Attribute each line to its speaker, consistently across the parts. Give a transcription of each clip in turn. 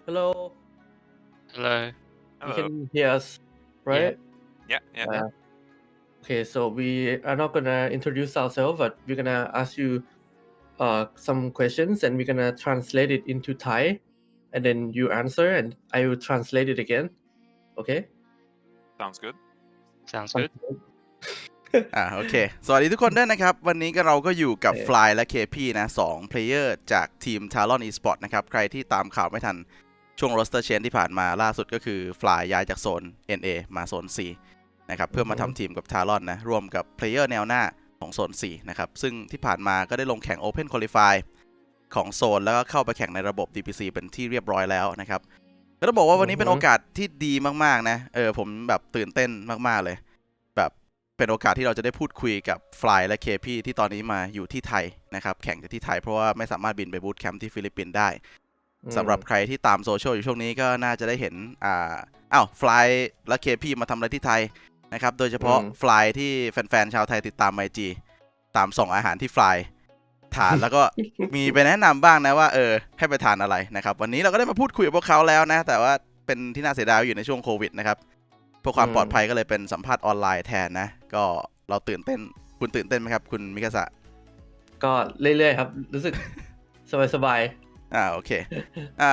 Speaker 1: Hello,
Speaker 2: Hello.
Speaker 1: you
Speaker 3: Hello.
Speaker 1: can hear us, right?
Speaker 3: Yeah.
Speaker 1: Okay, so we are not gonna introduce ourselves, but we're gonna ask you some questions and we're gonna translate it into Thai, and then you answer and I will translate it again. Okay?
Speaker 3: Sounds good.
Speaker 2: Sounds good.
Speaker 4: โอเคสวัสดีทุกคนด้วยนะครับวันนี้เราก็อยู่กับ
Speaker 1: โอเค
Speaker 4: Fly และ KP นะ2 player จากทีม Talon Esport นะครับใครที่ตามข่าวไม่ทันช่วง roster change ที่ผ่านมาล่าสุดก็คือ Fly ย้ายจากโซน NA มาโซน C นะครับเพื่อมาทำทีมกับ Talon นะร่วมกับ player แนวหน้าของโซน C นะครับซึ่งที่ผ่านมาก็ได้ลงแข่ง Open Qualify ของโซนแล้วก็เข้าไปแข่งในระบบ DPC เป็นที่เรียบร้อยแล้วนะครับก็ต้องบอกว่าวันนี้เป็นโอกาสที่ดีมากๆนะผมแบบตื่นเต้นมากๆเลยแบบเป็นโอกาสที่เราจะได้พูดคุยกับ Fly และ KP ที่ตอนนี้มาอยู่ที่ไทยนะครับแข่งที่ไทยเพราะว่าไม่สามารถบินไปบูตแคมป์ที่ฟิลิปปินส์ได้สำหรับใครที่ตามโซเชียลอยู่ช่วงนี้ก็น่าจะได้เห็นFly และ KP มาทำอะไรที่ไทยนะครับโดยเฉพาะ Fly ที่แฟนๆชาวไทยติดตาม IG ตามส่องอาหารที่ Fly ทานแล้วก็ มีไปแนะนำบ้างนะว่าให้ไปทานอะไรนะครับวันนี้เราก็ได้มาพูดคุยกับพวกเขาแล้วนะแต่ว่าเป็นที่น่าเสียดายอยู่ในช่วงโควิดนะครับเพื่อความปลอดภัยก็เลยเป็นสัมภาษณ์ออนไลน์แทนนะก็เราตื่นเต้นคุณตื่นเต้นไหมครับคุณมิกาสะ
Speaker 1: ก็เรื่อยๆครับรู้สึก สบาย
Speaker 4: โอเค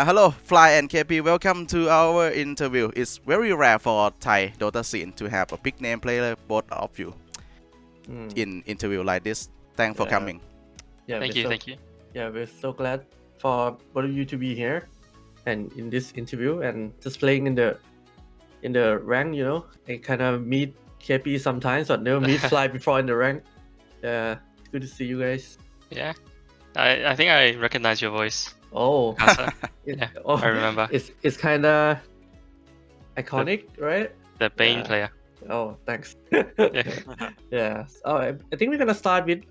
Speaker 4: hello Fly and KP welcome to our interview it's very rare for Thai Dota scene to have a big name player both of you
Speaker 1: ๆ
Speaker 4: in interview like this thanks for
Speaker 1: Yeah.
Speaker 4: coming
Speaker 1: Yeah,
Speaker 2: Thank
Speaker 1: we're
Speaker 2: you.
Speaker 1: so-
Speaker 2: Thank you.
Speaker 1: Yeah, we're so glad for both of you to be here and in this interview and just playing in the rank, you know. I kind of meet KP sometimes, but never meet Fly before in the rank. Yeah, it's good to see you guys.
Speaker 2: Yeah. I think I recognize your voice.
Speaker 1: Oh,
Speaker 2: Mikasa.
Speaker 1: it-
Speaker 2: Yeah,
Speaker 1: oh,
Speaker 2: I remember.
Speaker 1: it's kind of iconic, right?
Speaker 2: The Bane
Speaker 1: Yeah.
Speaker 2: player.
Speaker 1: Oh, thanks.
Speaker 2: Yeah.
Speaker 1: Yeah. Oh, I think we're gonna start with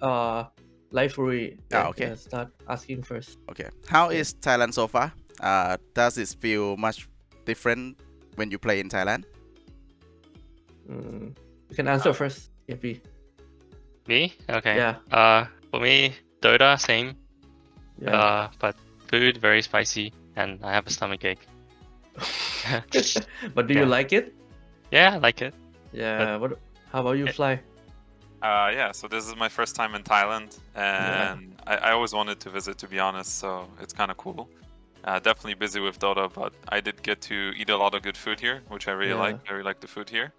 Speaker 1: LightFury.
Speaker 4: Okay.
Speaker 1: Start asking first.
Speaker 4: Okay. How is Thailand so far? Does it feel much different when you play in Thailand?
Speaker 1: You can answer first, KP.
Speaker 2: Me? Okay.
Speaker 1: Yeah.
Speaker 2: For me, Dota, same.
Speaker 1: Yeah.
Speaker 2: But food, very spicy, and I have a stomach ache.
Speaker 1: But do you
Speaker 2: yeah.
Speaker 1: like it?
Speaker 2: Yeah, I like it.
Speaker 1: Yeah. How about you, Fly?
Speaker 3: Yeah, so this is my first time in Thailand, and I always wanted to visit, to be honest, so it's kind of cool. Definitely busy with Dota, but I did get to eat a lot of good food here, which I really
Speaker 1: Yeah.
Speaker 3: like. I really like the food here.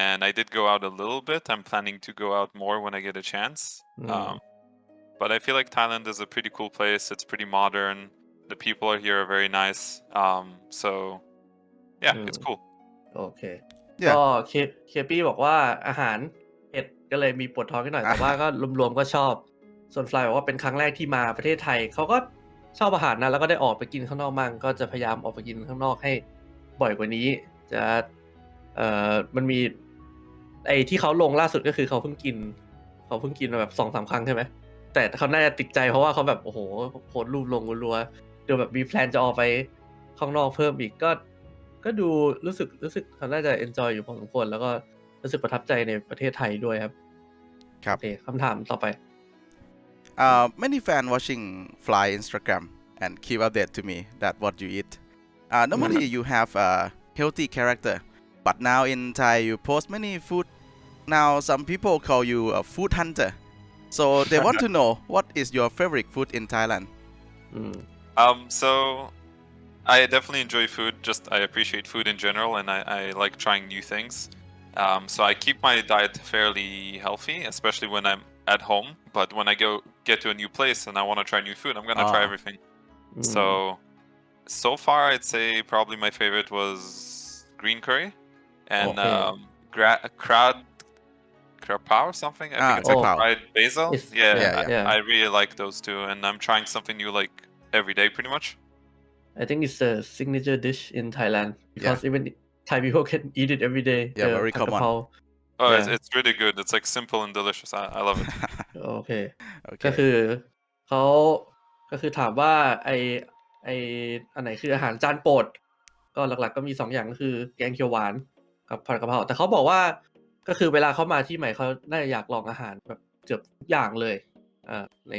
Speaker 3: And I did go out a little bit. I'm planning to go out more when I get a chance. But I feel like Thailand is a pretty cool place. It's pretty modern. The people are here are very nice. So yeah, it's cool.
Speaker 1: โอเค
Speaker 4: Yeah.
Speaker 1: ก็เคปี้บอกว่าอาหารเผ็ดก็เลยมีปวดท้องนิดหน่อย แต่ว่าก็รวมๆก็ชอบ ส่วนฟลายบอกว่าเป็นครั้งแรกที่มาประเทศไทย เขาก็ชอบอาหารนะแล้วก็ได้ออกไปกินข้างนอกมั่งก็จะพยายามออกไปกินข้างนอกให้บ่อยกว่านี้ จะมันมีไอ้ที่เขาลงล่าสุดก็คือเขาเพิ่งกินมาแบบ 2-3 ครั้งใช่ไหมแต่เขาน่าจะติดใจเพราะว่าเขาแบบโอ้โหโพสต์รูปลงรัวๆเดี๋ยวแบบมีแพลนจะออกไปข้างนอกเพิ่มอีกก็ดูรู้สึกเขาน่าจะ enjoy อยู่พอสมควรแล้วก็รู้สึกประทับใจในประเทศไทยด้วยครับ
Speaker 4: ครับ
Speaker 1: โอเคคำถามต่อไป
Speaker 4: Many fans watching Fly Instagram and keep update to me that what you eat. Normally you have a healthy character, but now in Thai you post many food. Now some people call you a food hunter. So they want to know what is your favorite food in Thailand.
Speaker 3: So I definitely enjoy food. Just I appreciate food in general, and I like trying new things. So I keep my diet fairly healthy, especially when I'm at home. But when I get to a new place and I want to try new food, I'm gonna try everything. So far, I'd say probably my favorite was green curry and krapao or something. I think it's like fried basil.
Speaker 1: Yeah.
Speaker 3: I really like those two, and I'm trying something new like every day, pretty much.
Speaker 1: I think it's a signature dish in Thailand because even Thai people can eat it every day.
Speaker 4: Yeah, very
Speaker 1: ผัดกะ
Speaker 4: common.
Speaker 1: เพรา
Speaker 3: Oh,
Speaker 1: Yeah.
Speaker 3: it's really good. It's like simple and delicious. I love it.
Speaker 1: โอเค ก็
Speaker 4: Okay.
Speaker 1: คือเขาก็คือถามว่าไออันไหนคืออาหารจานโปรดก็หลักๆก็มี2อย่างก็คือแกงเขียวหวานกับผัดกะเพราแต่เขาบอกว่าก็คือเวลาเขามาที่ใหม่เขาน่าจะอยากลองอาหารแบบเกือบทุกอย่างเลยใน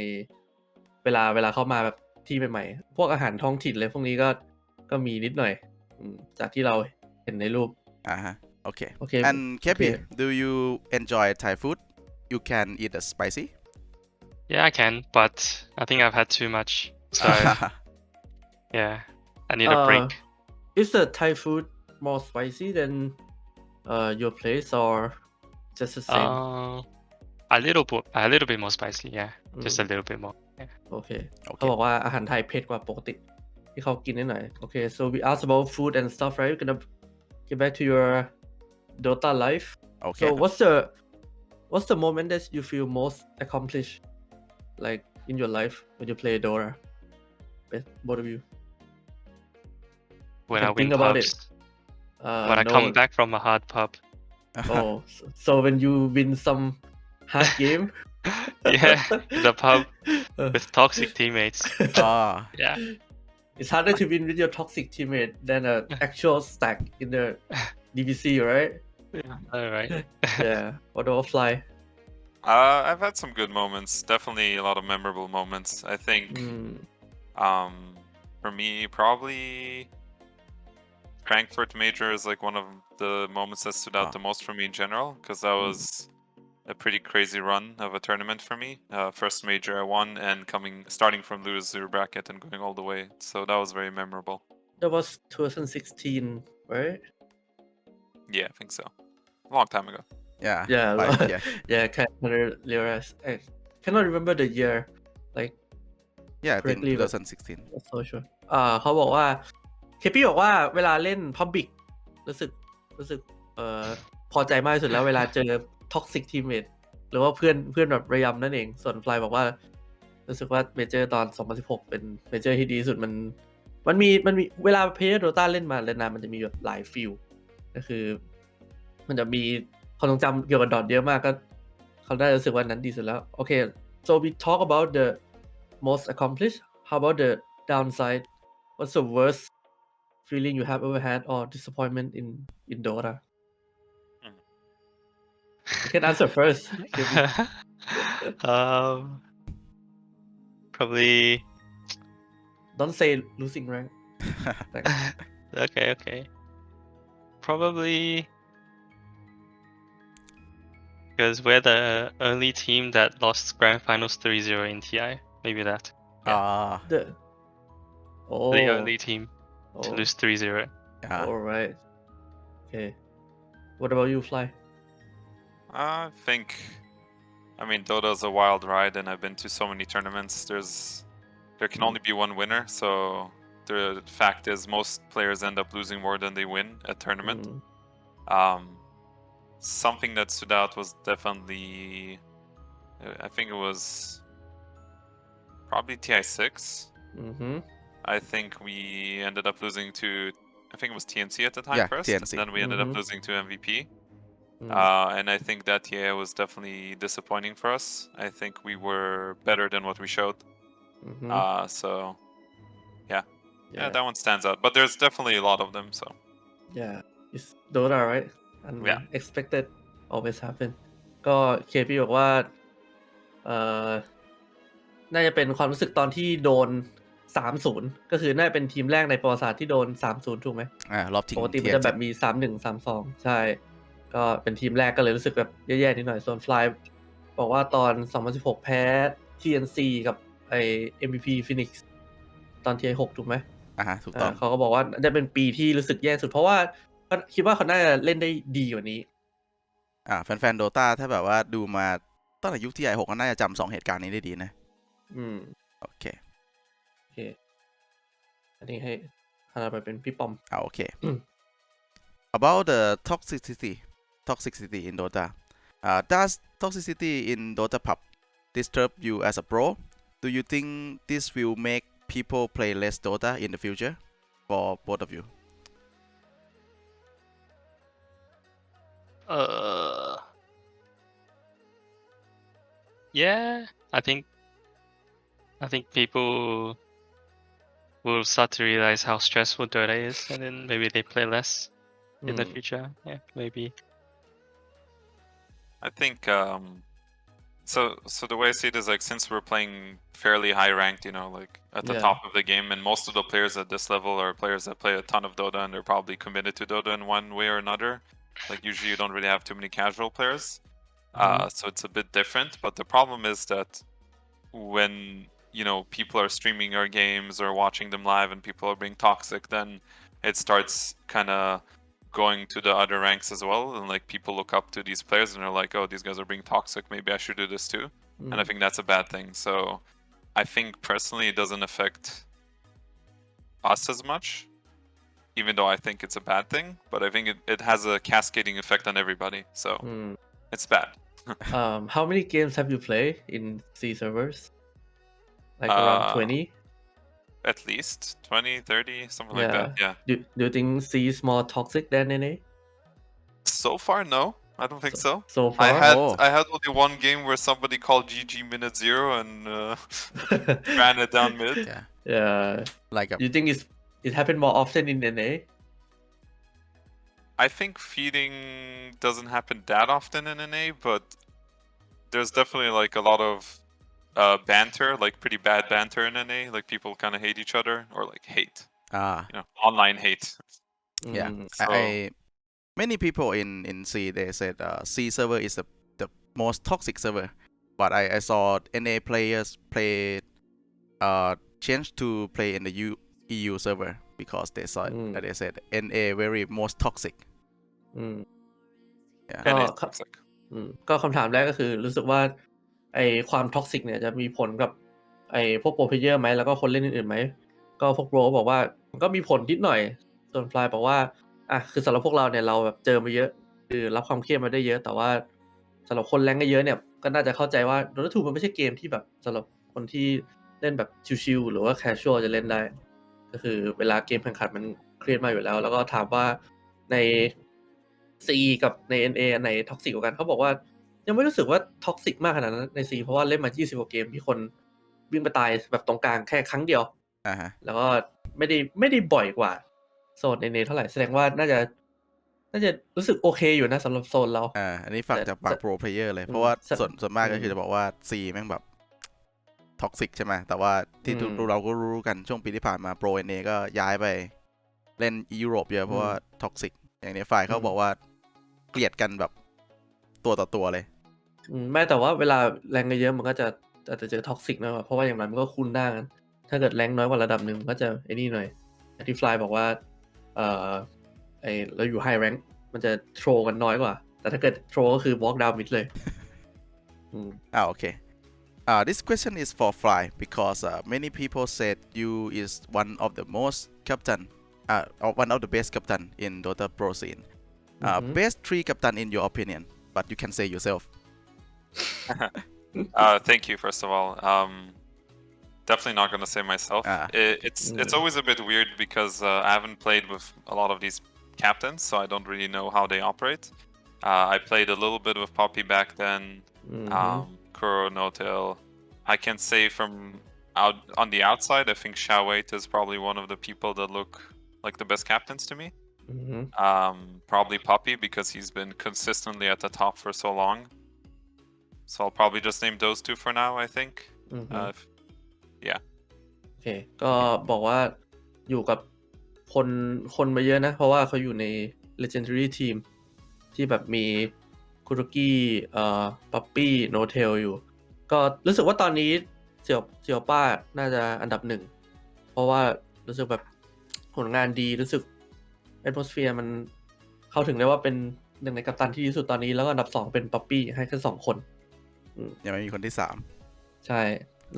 Speaker 1: เวลาเขามาแบบ ที่ใหม่ๆ พวกอาหารท้องถิ่นเลยพวกนี้ก็มีนิดหน่อยจากที่เราเห็นในรูป
Speaker 4: Okay.
Speaker 1: Okay.
Speaker 4: And KP,
Speaker 1: Okay.
Speaker 4: do you enjoy Thai food? You can eat it spicy?
Speaker 2: Yeah, I can, but I think I've had too much. So yeah, I need a break.
Speaker 1: Is the Thai food more spicy than your place or just the same?
Speaker 2: A little bit more spicy. Yeah, just a little bit more. Yeah.
Speaker 1: โอเคเขาบอกว่าอาหารไทยเผ็ดกว่าปกติที่เขากินนิดหน่อย Okay, so we asked about food and stuff, right? We're gonna get back to your Dota life.
Speaker 4: Okay.
Speaker 1: So what's the moment that you feel most accomplished, like in your life when you play Dota? Both of you.
Speaker 2: When
Speaker 1: can
Speaker 2: I win
Speaker 1: think about
Speaker 2: pubs.
Speaker 1: it.
Speaker 2: When I
Speaker 1: No.
Speaker 2: come back from a hard pub.
Speaker 1: Oh, so when you win some hard game.
Speaker 2: Yeah, in the pub with toxic teammates. Yeah.
Speaker 1: It's harder to win with your toxic teammate than an actual stack in the DBC, right?
Speaker 2: Yeah. All right.
Speaker 1: Yeah. What about Fly?
Speaker 3: I've had some good moments. Definitely a lot of memorable moments. I think, for me, probably Frankfurt Major is like one of the moments that stood out the most for me in general, because that was a pretty crazy run of a tournament for me. First major I won, and starting from loser bracket and going all the way. So that was very memorable.
Speaker 1: That was 2016, right?
Speaker 3: Yeah, I think so. A long time ago.
Speaker 4: Yeah.
Speaker 1: Yeah. Yeah. Cannot realize. I cannot remember the year. Like.
Speaker 4: Yeah, I think
Speaker 1: correctly,
Speaker 4: 2016.
Speaker 1: That's so sure. เขาบอกว่าเคปี้บอกว่าเวลาเล่น Public รู้สึกพอใจมากที่สุดแล้วเวลาเจอ Toxic Teammate หรือว่าเพื่อนแบบระยำนั่นเองส่วน Fly บอกว่ารู้สึกว่าเมเจอร์ตอน 2016 เป็นเมเจอร์ที่ดีที่สุดมันมีเวลาเพลย์ Dota เล่นมาเล่นนานมันจะมีแบบหลายฟิลก็คือมันจะมีความทรงจำเกี่ยวกับดอทเยอะมากก็เขาได้รู้สึกว่านั้นดีสุดแล้วโอเค so we talk about the most accomplished. How about the downside? What's the worst feeling you have ever had or disappointment in Dota? You can answer first.
Speaker 2: Probably.
Speaker 1: Don't say losing rank.
Speaker 2: Okay. Probably because we're the only team that lost grand finals 3-0 in TI. Maybe that.
Speaker 1: The
Speaker 2: only team to lose 3-0.
Speaker 1: All right. Okay. What about you, Fly?
Speaker 3: I think, Dota is a wild ride, and I've been to so many tournaments. There can only be one winner, so the fact is most players end up losing more than they win a tournament. Something that stood out was definitely, I think it was probably TI6. I think we ended up losing to, I think it was TNC at the time first.
Speaker 4: TNC.
Speaker 3: And then we ended up losing to MVP. And I think that year was definitely disappointing for us. I think we were better than what we showed. So yeah, that one stands out. But there's definitely a lot of them. So
Speaker 1: yeah, it's Dota, right? Unexpected always happen. ก็เคพี่บอกว่าน่าจะเป็นความรู้สึกตอนที่โดน 3-0 ก็คือน่าจะเป็นทีมแรกในประวัติศาสตร์ที่โดน 3-0 ถูกไหม
Speaker 4: รอบชิง
Speaker 1: ปกติมันจะแบบมี 3-1 3-2 ใช่ก็เป็นทีมแรกก็เลยรู้สึกแบบแย่ๆนิดหน่อยส่วน Fly บอกว่าตอน 2016 แพ้ TNC กับไอ้ MVP Phoenix ตอน TI6 ถูกไหม
Speaker 4: ถูกต้อง
Speaker 1: เขาก็บอกว่าจะเป็นปีที่รู้สึกแย่สุดเพราะว่าคิดว่าเขาน่าจะเล่นได้ดีกว่านี้
Speaker 4: แฟนๆ Dota ถ้าแบบว่าดูมาตั้งแต่ยุค TI6 ก็น่าจะจำ2เหตุการณ์นี้ได้ดีนะโอเคอันนี้ให้ไปเป็นพี่ปอมโอเค about the toxicity in Dota does toxicity in Dota pub disturb you as a pro do you think this will make people play less Dota in the future for both of you
Speaker 2: Yeah, I think people will start to realize how stressful Dota is, and then maybe they play less in the future. Yeah, maybe.
Speaker 3: I think So the way I see it is like since we're playing fairly high ranked, you know, like at the
Speaker 1: Yeah.
Speaker 3: top of the game, and most of the players at this level are players that play a ton of Dota and they're probably committed to Dota in one way or another. Like usually you don't really have too many casual players. So it's a bit different. But the problem is that when you know people are streaming our games or watching them live and people are being toxic, then it starts kind of going to the other ranks as well, and like people look up to these players and they're like, oh, these guys are being toxic, maybe I should do this too. And I think that's a bad thing. So I think personally it doesn't affect us as much, even though I think it's a bad thing, but I think it has a cascading effect on everybody, so it's bad.
Speaker 1: How many games have you played in C servers? Like around 20?
Speaker 3: At least 20, 30, something like that. Yeah.
Speaker 1: Do you think C is more toxic than NA?
Speaker 3: So far, no. I don't think so.
Speaker 1: So far?
Speaker 3: I had only one game where somebody called GG minute 0 and ran it down mid.
Speaker 4: Yeah.
Speaker 1: Yeah.
Speaker 4: Like
Speaker 1: Do you think it happened more often in NA?
Speaker 3: I think feeding doesn't happen that often in NA, but there's definitely like a lot of banter, like pretty bad banter in NA. Like people kind of hate each other or like hate, you know, online hate.
Speaker 4: Yeah.
Speaker 3: So
Speaker 4: Many people in C they said C server is the most toxic server, but I saw NA players play change to play in the EU server because they saw they said NA very most toxic. Yeah.
Speaker 3: NA is toxic.
Speaker 1: ก็คำถามแรกก็คือรู้สึกว่าไอความท็อกซิกเนี่ยจะมีผลกับไอพวกโปรเพลเยอร์ไหมแล้วก็คนเล่นอื่นๆไหมก็พวกโปรบอกว่ามันก็มีผลนิดหน่อยส่วนฟลายบอกว่าคือสำหรับพวกเราเนี่ยเราแบบเจอมาเยอะคือรับความเครียดมาได้เยอะแต่ว่าสำหรับคนแรงก็เยอะเนี่ยก็น่าจะเข้าใจว่า Dota2 มันไม่ใช่เกมที่แบบสำหรับคนที่เล่นแบบชิวๆหรือว่าแคชชวลจะเล่นได้ก็คือเวลาเกมแข่งขันมันเครียดมากอยู่แล้วแล้วก็ถามว่าใน C กับใน NA อันไหนท็อกซิกกว่ากันเขาบอกว่ายังไม่รู้สึกว่าท็อกซิกมากขนาดนั้นใน C เพราะว่าเล่นมา20กว่าเกมที่คนวิ่งไปตายแบบตรงกลางแค่ครั้งเดียวแล้วก็ไม่ได้บ่อยกว่าโซน NA เท่าไหร่แสดงว่าน่าจะรู้สึกโอเคอยู่นะสำหรับโซนเรา
Speaker 4: อันนี้ฟังจากปากโปรเพลเยอร์เลยเพราะว่าส่วนมากก็คือจะบอกว่า C แม่งแบบท็อกซิกใช่ไหมแต่ว่าที่เราก็รู้กันช่วงปีที่ผ่านมาโปร NA ก็ย้ายไปเล่นยุโรปเยอะเพราะว่าท็อกซิกอย่างในฝ่ายเขาบอกว่าเกลียดกันแบบตัวต่อตัวเลย
Speaker 1: ไม่แต่ว่าเวลาแรงเยอะมันก็จะอาจจะเจอท็อกซิกนะเพราะว่าอย่างนั้นมันก็คุ้นได้กันถ้าเกิดแรงน้อยกว่าระดับหนึ่งมันก็จะไอ้นี่หน่อยที่ฟลายบอกว่าเราอยู่ไฮแรงค์มันจะโทรกันน้อยกว่าแต่ถ้าเกิดโทรก็คือ walk down mid เลย
Speaker 4: โอเคthis question is for Fly because many people said you is one of the most captain one of the best captain in Dota Pro scene best 3 captain in your opinion but you can say yourself
Speaker 3: thank you first of all definitely not going to say myself it's always a bit weird because I haven't played with a lot of these captains so I don't really know how they operate I played a little bit with Poppy back then Kuro No-Tail I can say from out on the outside I think Shawait is probably one of the people that look like the best captains to me probably Poppy because he's been consistently at the top for so long so I'll probably just name those two for now I think yeah
Speaker 1: โอเคก็บอกว่าอยู่กับคนมาเยอะนะเพราะว่าเขาอยู่ใน Legendary Team ที่แบบมีคุโรกิป๊อปปี้โนเทลอยู่ก็รู้สึกว่าตอนนี้เสี่ยวป้าน่าจะอันดับหนึ่งเพราะว่ารู้สึกแบบผลงานดีรู้สึก Atmosphere มันเข้าถึงได้ว่าเป็นหนึ่งในกัปตันที่ดีที่สุดตอนนี้แล้วก็อันดับ2เป็นป๊อปปี้ให้แค่2คน
Speaker 4: ยังไม่มีคนที่3
Speaker 1: ใช่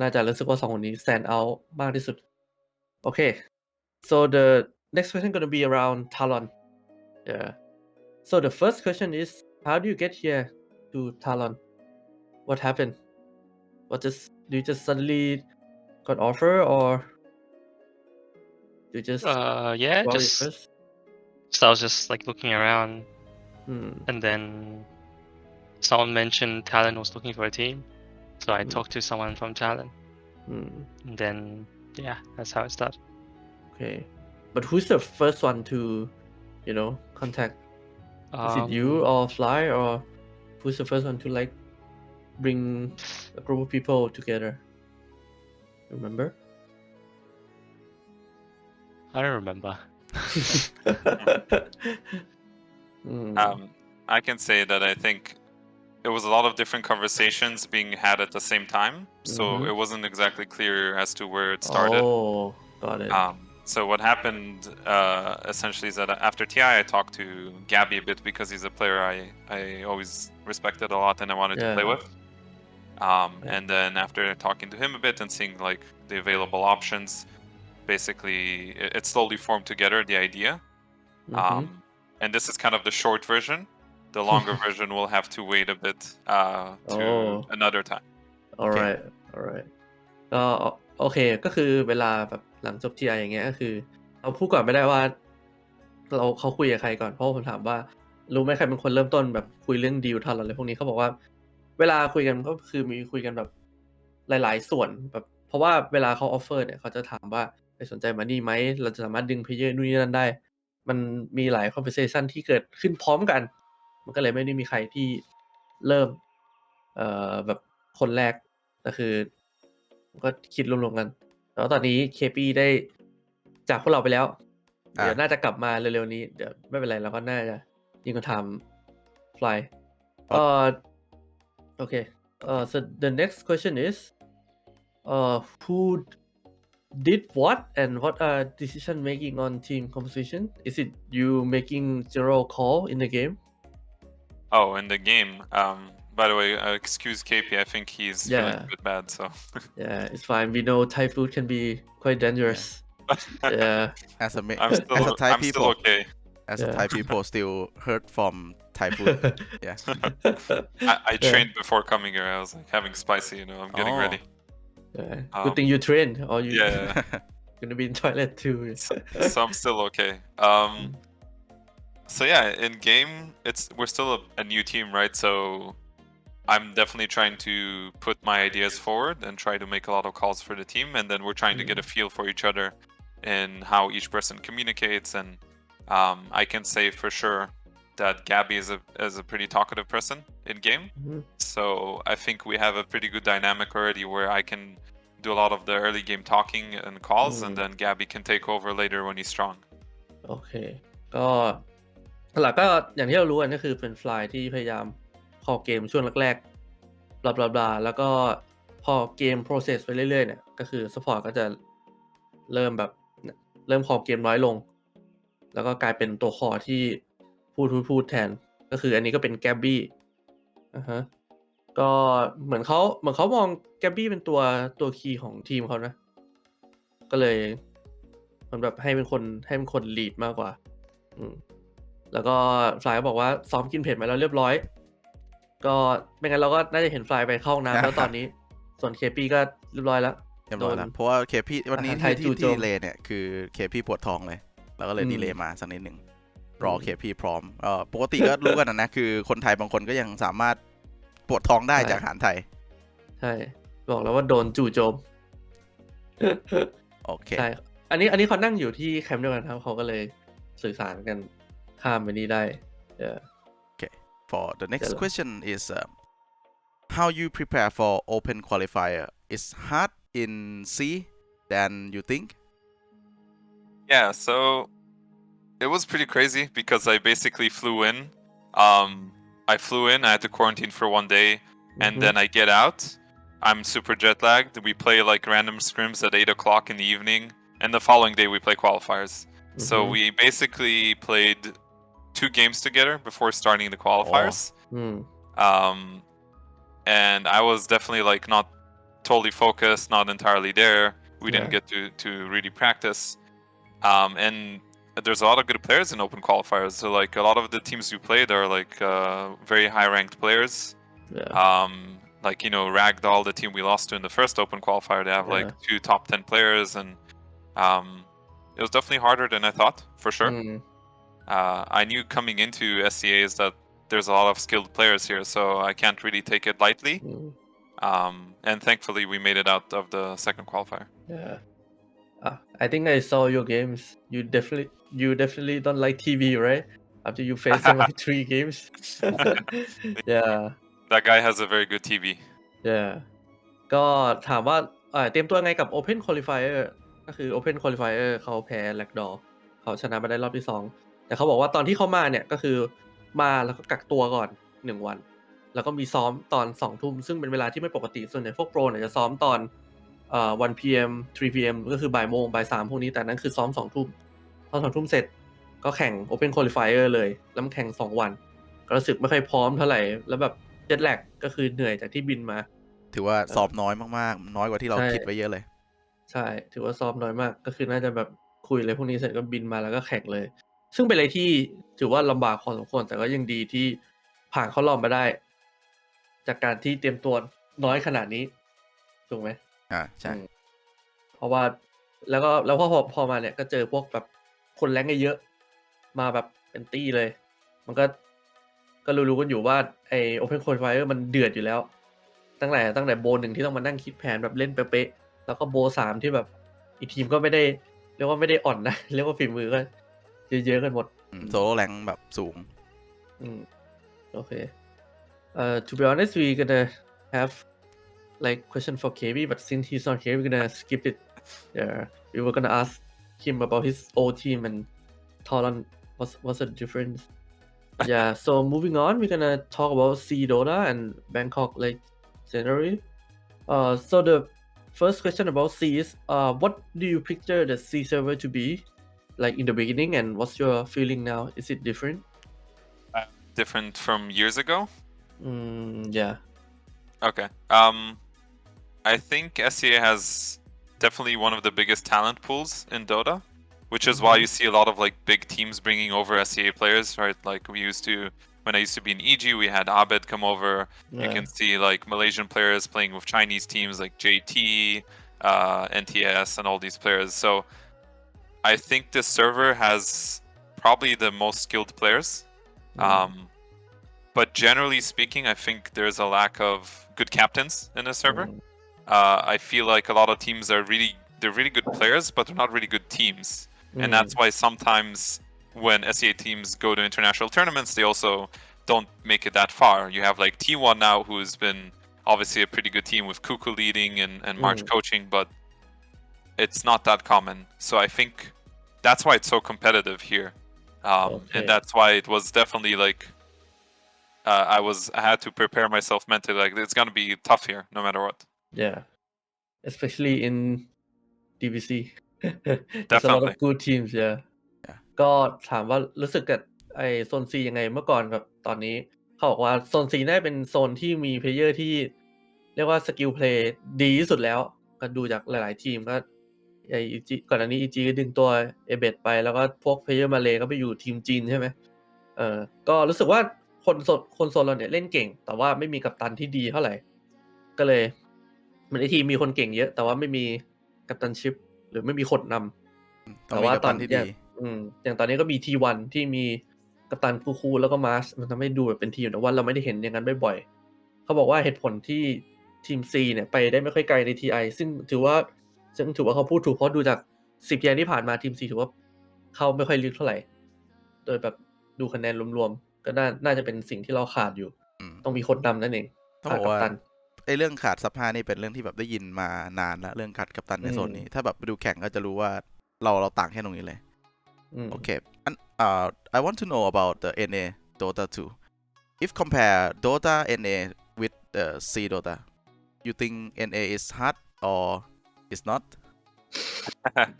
Speaker 1: น่าจะรู้สึกว่า2คนนี้ stand out มากที่สุดโอเค so the next question gonna be around Talon yeah so the first question is how do you get here to Talon what happened do you just suddenly got offer or you just
Speaker 2: yeah
Speaker 1: just first?
Speaker 2: So I was just like looking around and then someone mentioned Talon was looking for a team so I talked to someone from Talon and then yeah that's how it started
Speaker 1: okay but who's the first one to contact is it you or Fly or who's the first one to like bring a group of people together remember
Speaker 2: I don't remember.
Speaker 3: I can say that I think it was a lot of different conversations being had at the same time, so it wasn't exactly clear as to where it started.
Speaker 1: Oh, got it.
Speaker 3: So what happened essentially is that after TI, I talked to Gabby a bit because he's a player I always respected a lot and I wanted to play with. And then after talking to him a bit and seeing like the available options, basically it slowly formed together, the idea. And this is kind of the short version. The longer version will have to wait a bit to another time.
Speaker 1: Alright alright ก็โอเคก็คือเวลาแบบหลังจบ TI อย่างเงี้ยก็คือเราพูดก่อนไม่ได้ว่าเขาคุยกับใครก่อนเพราะผมถามว่ารู้ไหมใครเป็นคนเริ่มต้นแบบคุยเรื่องดีลทันอะไรพวกนี้เขาบอกว่าเวลาคุยกันก็คือมีคุยกันแบบหลายๆส่วนแบบเพราะว่าเวลาเขาออฟเฟอร์เนี่ยเขาจะถามว่าสนใจมานี่ไหมเราจะสามารถดึงเพลเยอร์นู่นนี่นั่นได้มันมีหลาย conversation ที่เกิดขึ้นพร้อมกันมันก็เลยไม่ได้มีใครที่เริ่มแบบคนแรกก็คือก็คิดรวมๆกันแล้วตอนนี้ KP ได้จากพวกเราไปแล้วเดี๋ยวน่าจะกลับมาเร็วๆนี้เดี๋ยวไม่เป็นไรเราก็น่าจะยิงคำถาม Fly okay so the next question is who did what and what are decision making on team composition is it you making general call in the game
Speaker 3: Oh, in the game. By the way, excuse KP. I think he's feeling a bit bad. So
Speaker 1: yeah, it's fine. We know Thai food can be quite dangerous. Yeah.
Speaker 4: As a Thai
Speaker 3: I'm
Speaker 4: people,
Speaker 3: still okay.
Speaker 4: as a Thai people, still hurt from Thai food. Yeah.
Speaker 3: I trained before coming here. I was like having spicy. You know, I'm getting ready.
Speaker 1: Yeah. Good thing you trained, or you gonna be in toilet too.
Speaker 3: So I'm still okay. So yeah, in game, we're still a new team, right? So I'm definitely trying to put my ideas forward and try to make a lot of calls for the team, and then we're trying to get a feel for each other and how each person communicates. And I can say for sure that Gabby is a pretty talkative person in game. So I think we have a pretty good dynamic already where I can do a lot of the early game talking and calls, and then Gabby can take over later when he's strong.
Speaker 1: Okay. ก็หลักก็อย่างที่เรารู้กันก็คือเป็น Fly ที่พยายามคอเกมช่วงแรกๆบลาบลาบลาแล้วก็พอเกม process ไปเรื่อยๆเนี่ยก็คือ support ก็จะเริ่มคอเกมน้อยลงแล้วก็กลายเป็นตัวคอที่พูดแทนก็คืออันนี้ก็เป็นแกบบี้ก็เหมือนเขามองแกบบี้เป็นตัวคีย์ของทีมเขานะก็เลยมันแบบให้เป็นคนลีดมากกว่าแล้วก็ฟลายก็บอกว่าซ้อมกินเผ็ดมาแล้วเรียบร้อยก็ไม่งั้นเราก็น่าจะเห็นฟลายไปเข้าห้องน้ำแล้วตอนนี้ส่วน KP ก็เรียบร้อยแล้ว
Speaker 4: เพราะว่า KP วันนี้ที่ดีเลย์เนี่ยคือ KP ปวดท้องเลยแล้วก็เลยดีเลย์มาสักนิดหนึ่งรอ KP พร้อมปกติก็รู้กันนะคือคนไทยบางคนก็ยังสามารถปวดท้องได้จากอาหารไทย
Speaker 1: ใช่บอกแล้วว่าโดนจู่โจม
Speaker 4: โอเค
Speaker 1: ใช่อันนี้เขานั่งอยู่ที่แคมป์เดียวกันครับเขาก็เลยสื่อสารกันข้ามไปนี่ได้
Speaker 4: Okay. For the next question is how you prepare for open qualifier is hard in C than you think?
Speaker 3: Yeah, so it was pretty crazy because I basically flew in. I flew in, I had to quarantine for 1 day, and then I get out. I'm super jet lagged. We play like random scrims at 8 o'clock in the evening, and the following day we play qualifiers. So we basically played 2 games together before starting the qualifiers. And I was definitely like not totally focused, not entirely there. We didn't get to really practice. And there's a lot of good players in open qualifiers. So like a lot of the teams we played are like very high ranked players. Like, you know, Ragdoll, the team we lost to in the first open qualifier, they have like 2 top 10 players, and it was definitely harder than I thought, for sure. I knew coming into SCAs that there's a lot of skilled players here, so I can't really take it lightly. And thankfully we made it out of the second qualifier.
Speaker 1: I think I saw your games. You definitely don't like TV, right? After you faced them like 3 games. Yeah.
Speaker 3: That guy has a very good TV.
Speaker 1: yeah ก็ถามว่าเตรียมตัวไงกับ Open Qualifier ก็คือ Open Qualifier เขาแพ้ Lagdor เขาชนะมาได้รอบที่2แต่เขาบอกว่าตอนที่เขามาเนี่ยก็คือมาแล้วก็กักตัวก่อน1วันแล้วก็มีซ้อมตอน2ทุ่มซึ่งเป็นเวลาที่ไม่ปกติส่วนใหญ่พวกโปรเนี่ยจะซ้อมตอน1 PM 3 PM ก็คือบ่ายโมงบ่าย3พวกนี้แต่นั้นคือซ้อม2ทุ่มตอน2ทุ่มเสร็จก็แข่ง Open Qualifier เลยแล้วแข่ง2วันก็รู้สึกไม่ค่อยพร้อมเท่าไหร่แล้วแบบเจ็ตแลกก็คือเหนื่อยจากที่บินมา
Speaker 4: ถือว่าซ้อมน้อยมากๆน้อยกว่าที่เราคิดไว้เยอะเลย
Speaker 1: ใช่ถือว่าซ้อมน้อยมากก็คือน่าจะแบบคุยอะไรพวกนี้เสร็จก็บินมาแล้วก็แข่งเลยซึ่งเป็นอะไรที่ถือว่าลำบากพอสมควรแต่ก็ยังดีที่ผ่านเข้ารอบมาได้จากการที่เตรียมตัวน้อยขนาดนี้ถูกไหม
Speaker 4: ใช่
Speaker 1: เพราะว่าแล้วพอมาเนี่ยก็เจอพวกแบบคนแรงเยอะมาแบบเป็นตี้เลยมันก็รู้กันอยู่ว่าไอ้ Open Qualifier มันเดือดอยู่แล้วตั้งแต่โบ1ที่ต้องมานั่งคิดแผนแบบเล่นเป๊ะๆแล้วก็โบ3ที่แบบอีกทีมก็ไม่ได้เรียกว่าไม่ได้อ่อนนะเรียกว่าฝีมือก็เยอะๆกันหมด
Speaker 4: โซโล่แรงแบบสูง
Speaker 1: โอเคto be honest we gonna have like question for KB but since he's not here we're gonna skip it yeah we were gonna ask him about his old team and Talon what's the difference yeah so moving on we're gonna talk about C Dota and Bangkok like generally so the first question about C is what do you picture the C server to be like in the beginning and what's your feeling now is it different
Speaker 3: different from years ago
Speaker 1: yeah
Speaker 3: okay I think SCA has definitely one of the biggest talent pools in Dota which is why you see a lot of like big teams bringing over SCA players, right? Like when I used to be in EG, we had Abed come over. Yeah. You can see like Malaysian players playing with Chinese teams like JT, NTS, and all these players. So I think this server has probably the most skilled players. But generally speaking, I think there's a lack of good captains in the server. I feel like a lot of teams they're really good players, but they're not really good teams. And that's why sometimes when SEA teams go to international tournaments, they also don't make it that far. You have like T1 now, who's been obviously a pretty good team with Kuku leading and March coaching, but it's not that common. So I think that's why it's so competitive here. And that's why it was definitely like I had to prepare myself mentally. Like it's gonna be tough here, no matter what.
Speaker 1: Yeah, especially in DBC. There's a lot of good teams yeah ก็ถามว่ารู้สึกกับไอ้โซน C ยังไงเมื่อก่อนกับตอนนี้เขาบอกว่าโซน C น่าเป็นโซนที่มีเพลเยอร์ที่เรียกว่าสกิลเพลย์ดีที่สุดแล้วก็ดูจากหลายๆทีมก็ไอ้ EG ก่อนหน้านี้ EG ก็ดึงตัวเอเบดไปแล้วก็พวกเพลเยอร์มาเลก็ไปอยู่ทีมจีนใช่ไหมก็รู้สึกว่าคนโซนเราเนี่ยเล่นเก่งแต่ว่าไม่มีกัปตันที่ดีเท่าไหร่ก็เลยเหมือนไอ้ทีมมีคนเก่งเยอะแต่ว่าไม่มีกัปตันชิพหรือไม่มีคนนำแต่ว่าตอนที่อย่างตอนนี้ก็มี T1 ที่มีกัปตันคูแล้วก็มาร์ชมันทำให้ดูแบบเป็นทีมแต่ว่าเราไม่ได้เห็นอย่างนั้นบ่อยๆเขาบอกว่าเหตุผลที่ทีม C เนี่ยไปได้ไม่ค่อยไกลใน TI ซึ่งถือว่าเขาพูดถูกเพราะดูจาก10 TI ที่ผ่านมาทีม C ถือว่าเข้าไม่ค่อยลึกเท่าไหร่โดยแบบดูคะแนนรวมๆก็น่าจะเป็นสิ่งที่เราขาดอยู่ต้องมีคนนำนั่นเองขาดกัปตัน
Speaker 4: ไอ้เรื่องขาดซับ5นี่เป็นเรื่องที่แบบได้ยินมานานแล้วเรื่องขาดกัปตันในโซนนี้ถ้าแบบไปดูแข่งก็จะรู้ว่าเราต่างแค่ตรงนี้เลยโอเคI want to know about the NA Dota 2 if compare Dota NA with the C Dota you think NA is hard or is not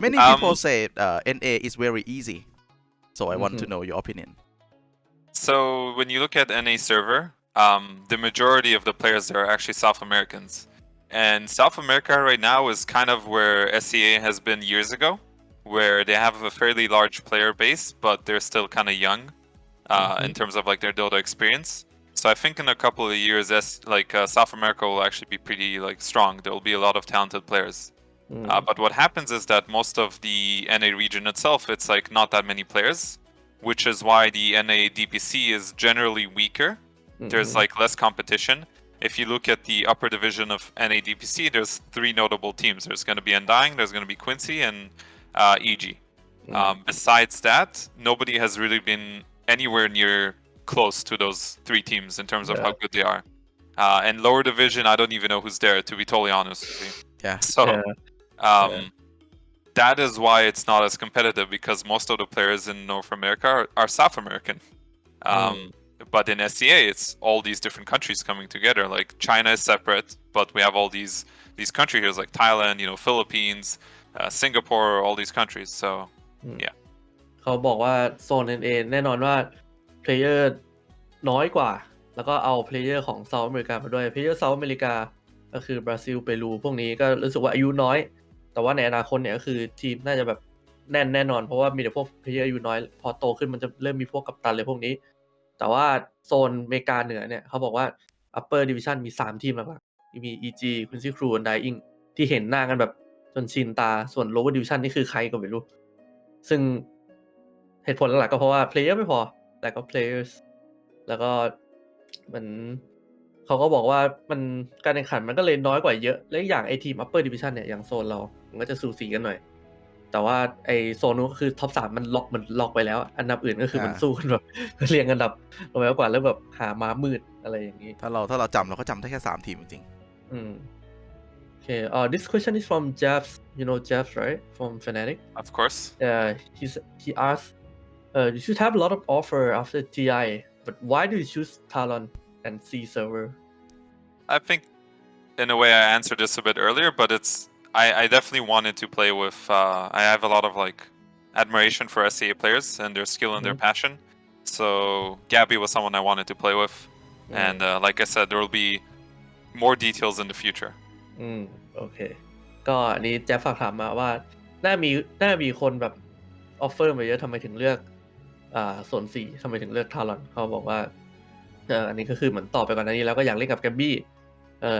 Speaker 4: many people say NA is very easy so I want to know your opinion
Speaker 3: so when you look at NA server the majority of the players there are actually South Americans. And South America right now is kind of where SCA has been years ago, where they have a fairly large player base, but they're still kind of young in terms of like their Dota experience. So I think in a couple of years, South America will actually be pretty like strong. There will be a lot of talented players. But what happens is that most of the NA region itself, it's like not that many players, which is why the NA DPC is generally weaker. There's like less competition. If you look at the upper division of NADPC, there's 3 notable teams. There's going to be Undying, there's going to be Quincy, and EG. Besides that, nobody has really been anywhere near close to those 3 teams in terms of how good they are. And lower division, I don't even know who's there, to be totally honest with you.
Speaker 4: Yeah.
Speaker 3: So, that is why it's not as competitive, because most of the players in North America are South American. But in SCA, it's all these different countries coming together. Like China is separate, but we have all these countries here, like Thailand, Philippines, Singapore, all these countries. So, yeah.
Speaker 1: เขาบอกว่าโซน NA แน่นอนว่าเพลเยอร์น้อยกว่าแล้วก็เอาเพลเยอร์ของเซาท์อเมริกามาด้วยเพลเยอร์เซาท์อเมริกาก็คือบราซิลเปรูพวกนี้ก็รู้สึกว่าอายุน้อยแต่ว่าในอนาคตเนี่ยก็คือทีมน่าจะแบบแน่นอนเพราะว่ามีแต่พวกเพลเยอร์อายุน้อยพอโตขึ้นมันจะเริ่มมีพวกกัปตันเลยพวกนี้แต่ว่าโซนอเมริกาเหนือเนี่ยเขาบอกว่า Upper Division มี3ทีมหลักๆมี EG Quincy Crew Undying ที่เห็นหน้ากันแบบจนชินตาส่วน Lower Division นี่คือใครก็ไม่รู้ซึ่งเหตุผลหลักๆก็เพราะว่า player ไม่พอแต่ก็ players แล้วก็เหมือนเขาก็บอกว่ามันการแข่งขันมันก็เลยน้อยกว่าเยอะและอีกอย่างไอ้ทีม upper division เนี่ยอย่างโซนเรามันก็จะสูสีกันหน่อยแต่ว่าไอ้โซนนู้นก็คือท็อป3มันล็อกไปแล้วอันดับอื่นก็คือมันสู้กันแบบเรียงอันดับลงไปกว่าแล้วแบบหาม้ามืดอะไรอย่างนี้
Speaker 4: ถ้าเราจำเราก็จำได้แค่3ทีมจริง
Speaker 1: Okay, this question is from Jeff. You know Jeff, right? From Fnatic.
Speaker 3: Of course.
Speaker 1: He asked, you should have a lot of offer after TI, but why do you choose Talon and C server?
Speaker 3: I think, in a way, I answered this a bit earlier, but I definitely wanted to play with. I have a lot of admiration for SCA players and their skill and their passion. So Gabby was someone I wanted to play with, and like I said, there will be more details in the future.
Speaker 1: โอเคก็อันนี้แจ๊บฝากถามมาว่าน่ามีคนแบบออฟเฟอร์มาเยอะทำไมถึงเลือกโซน4ทำไมถึงเลือกทารอนเขาบอกว่าอันนี้ก็คือเหมือนตอบไปก่อนหน้านี้แล้วก็อยากเล่นกับแกบบี้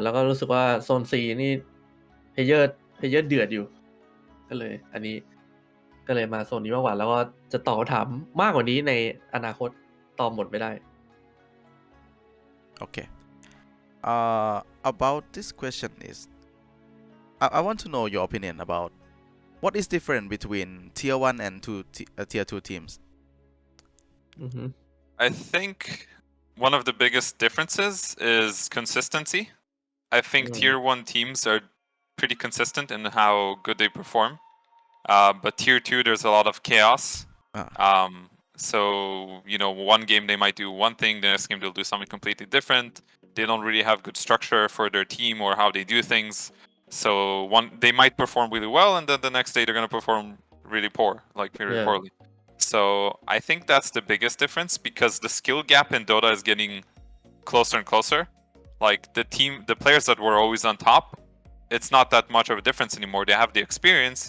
Speaker 1: แล้วก็รู้สึกว่าโซน4นี่เพลเยอร์เดือดอยู่ก็เลยอันนี้ก็เลยมาโซนนี้มากกว่าแล้วก็จะตอบคำถามมากกว่านี้ในอนาคตตอบหมดไม่ได้
Speaker 4: โอเคabout this question is I want to know your opinion about what is different between tier 1 and tier 2 teams.
Speaker 3: I think one of the biggest differences is consistency. I think tier 1 teams are pretty consistent in how good they perform. But tier 2 there's a lot of chaos. So, one game they might do one thing, the next game they'll do something completely different. They don't really have good structure for their team or how they do things. So they might perform really well, and then the next day they're going to perform really poorly. So I think that's the biggest difference, because the skill gap in Dota is getting closer and closer. Like the players that were always on top, it's not that much of a difference anymore. They have the experience,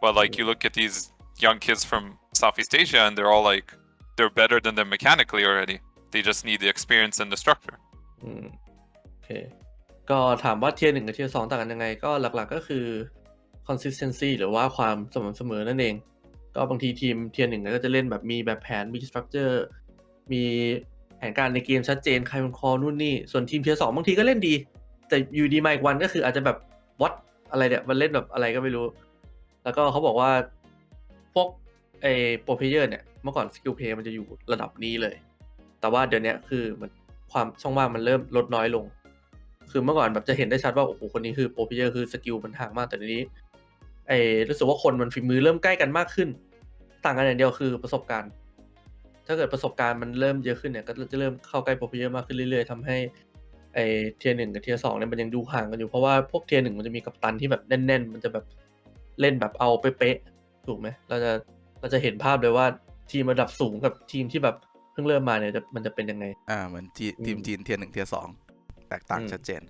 Speaker 3: but you look at these young kids from Southeast Asia, and they're all they're better than them mechanically already. They just need the experience and the structure.
Speaker 1: Okay. ก็ถามว่าเทียร์1กับเทียร์2ต่างกันยังไงก็หลักๆก็คือ consistency หรือว่าความสม่ำเสมอนั่นเองก็บางทีทีมเทียร์1ก็จะเล่นแบบมีแบบแผนมี structure มีแผนการในเกมชัดเจนใครเป็นคอนู่นนี่ส่วนทีมเทียร์2บางทีก็เล่นดีแต่อยู่ดีมาอีกวันก็คืออาจจะแบบwhatอะไรเนี่ยมันเล่นแบบอะไรก็ไม่รู้แล้วก็เขาบอกว่าพวกโปรเพลเยอร์เนี่ยเมื่อก่อนสกิลเพลย์มันจะอยู่ระดับนี้เลยแต่ว่าเดี๋ยวนี้คือมันความช่องว่างมันเริ่มลดน้อยลงคือเมื่อก่อนแบบจะเห็นได้ชัดว่าโอ้โหคนนี้คือโปรเพลเยอร์คือสกิลมันห่างมากแต่ทีนี้รู้สึกว่าคนมันฝีมือเริ่มใกล้กันมากขึ้นต่างกันอย่างเดียวคือประสบการณ์ถ้าเกิดประสบการณ์มันเริ่มเยอะขึ้นเนี่ยก็จะเริ่มเข้าใกล้โปรเพลเยอร์มากขึ้นเรื่อยๆทำให้เทียร์1กับเทียร์2เนี่ยมันยังดูห่างกันอยู่เพราะว่าพวกเทียร์1มันจะมีกัปตันที่แบบแน่นๆมันจะแบบเล่นแบบเอาเป๊ะๆถูกไหมเราจะเห็นภาพเลยว่าทีมระดับสูงกับทีมที่แบบเพิ่งเริ่มมาเนี่ยมันจะเป็นยังไง
Speaker 4: เหมือนทีมจีนเทียร์1เทียร์2แตกต่างชัดเจน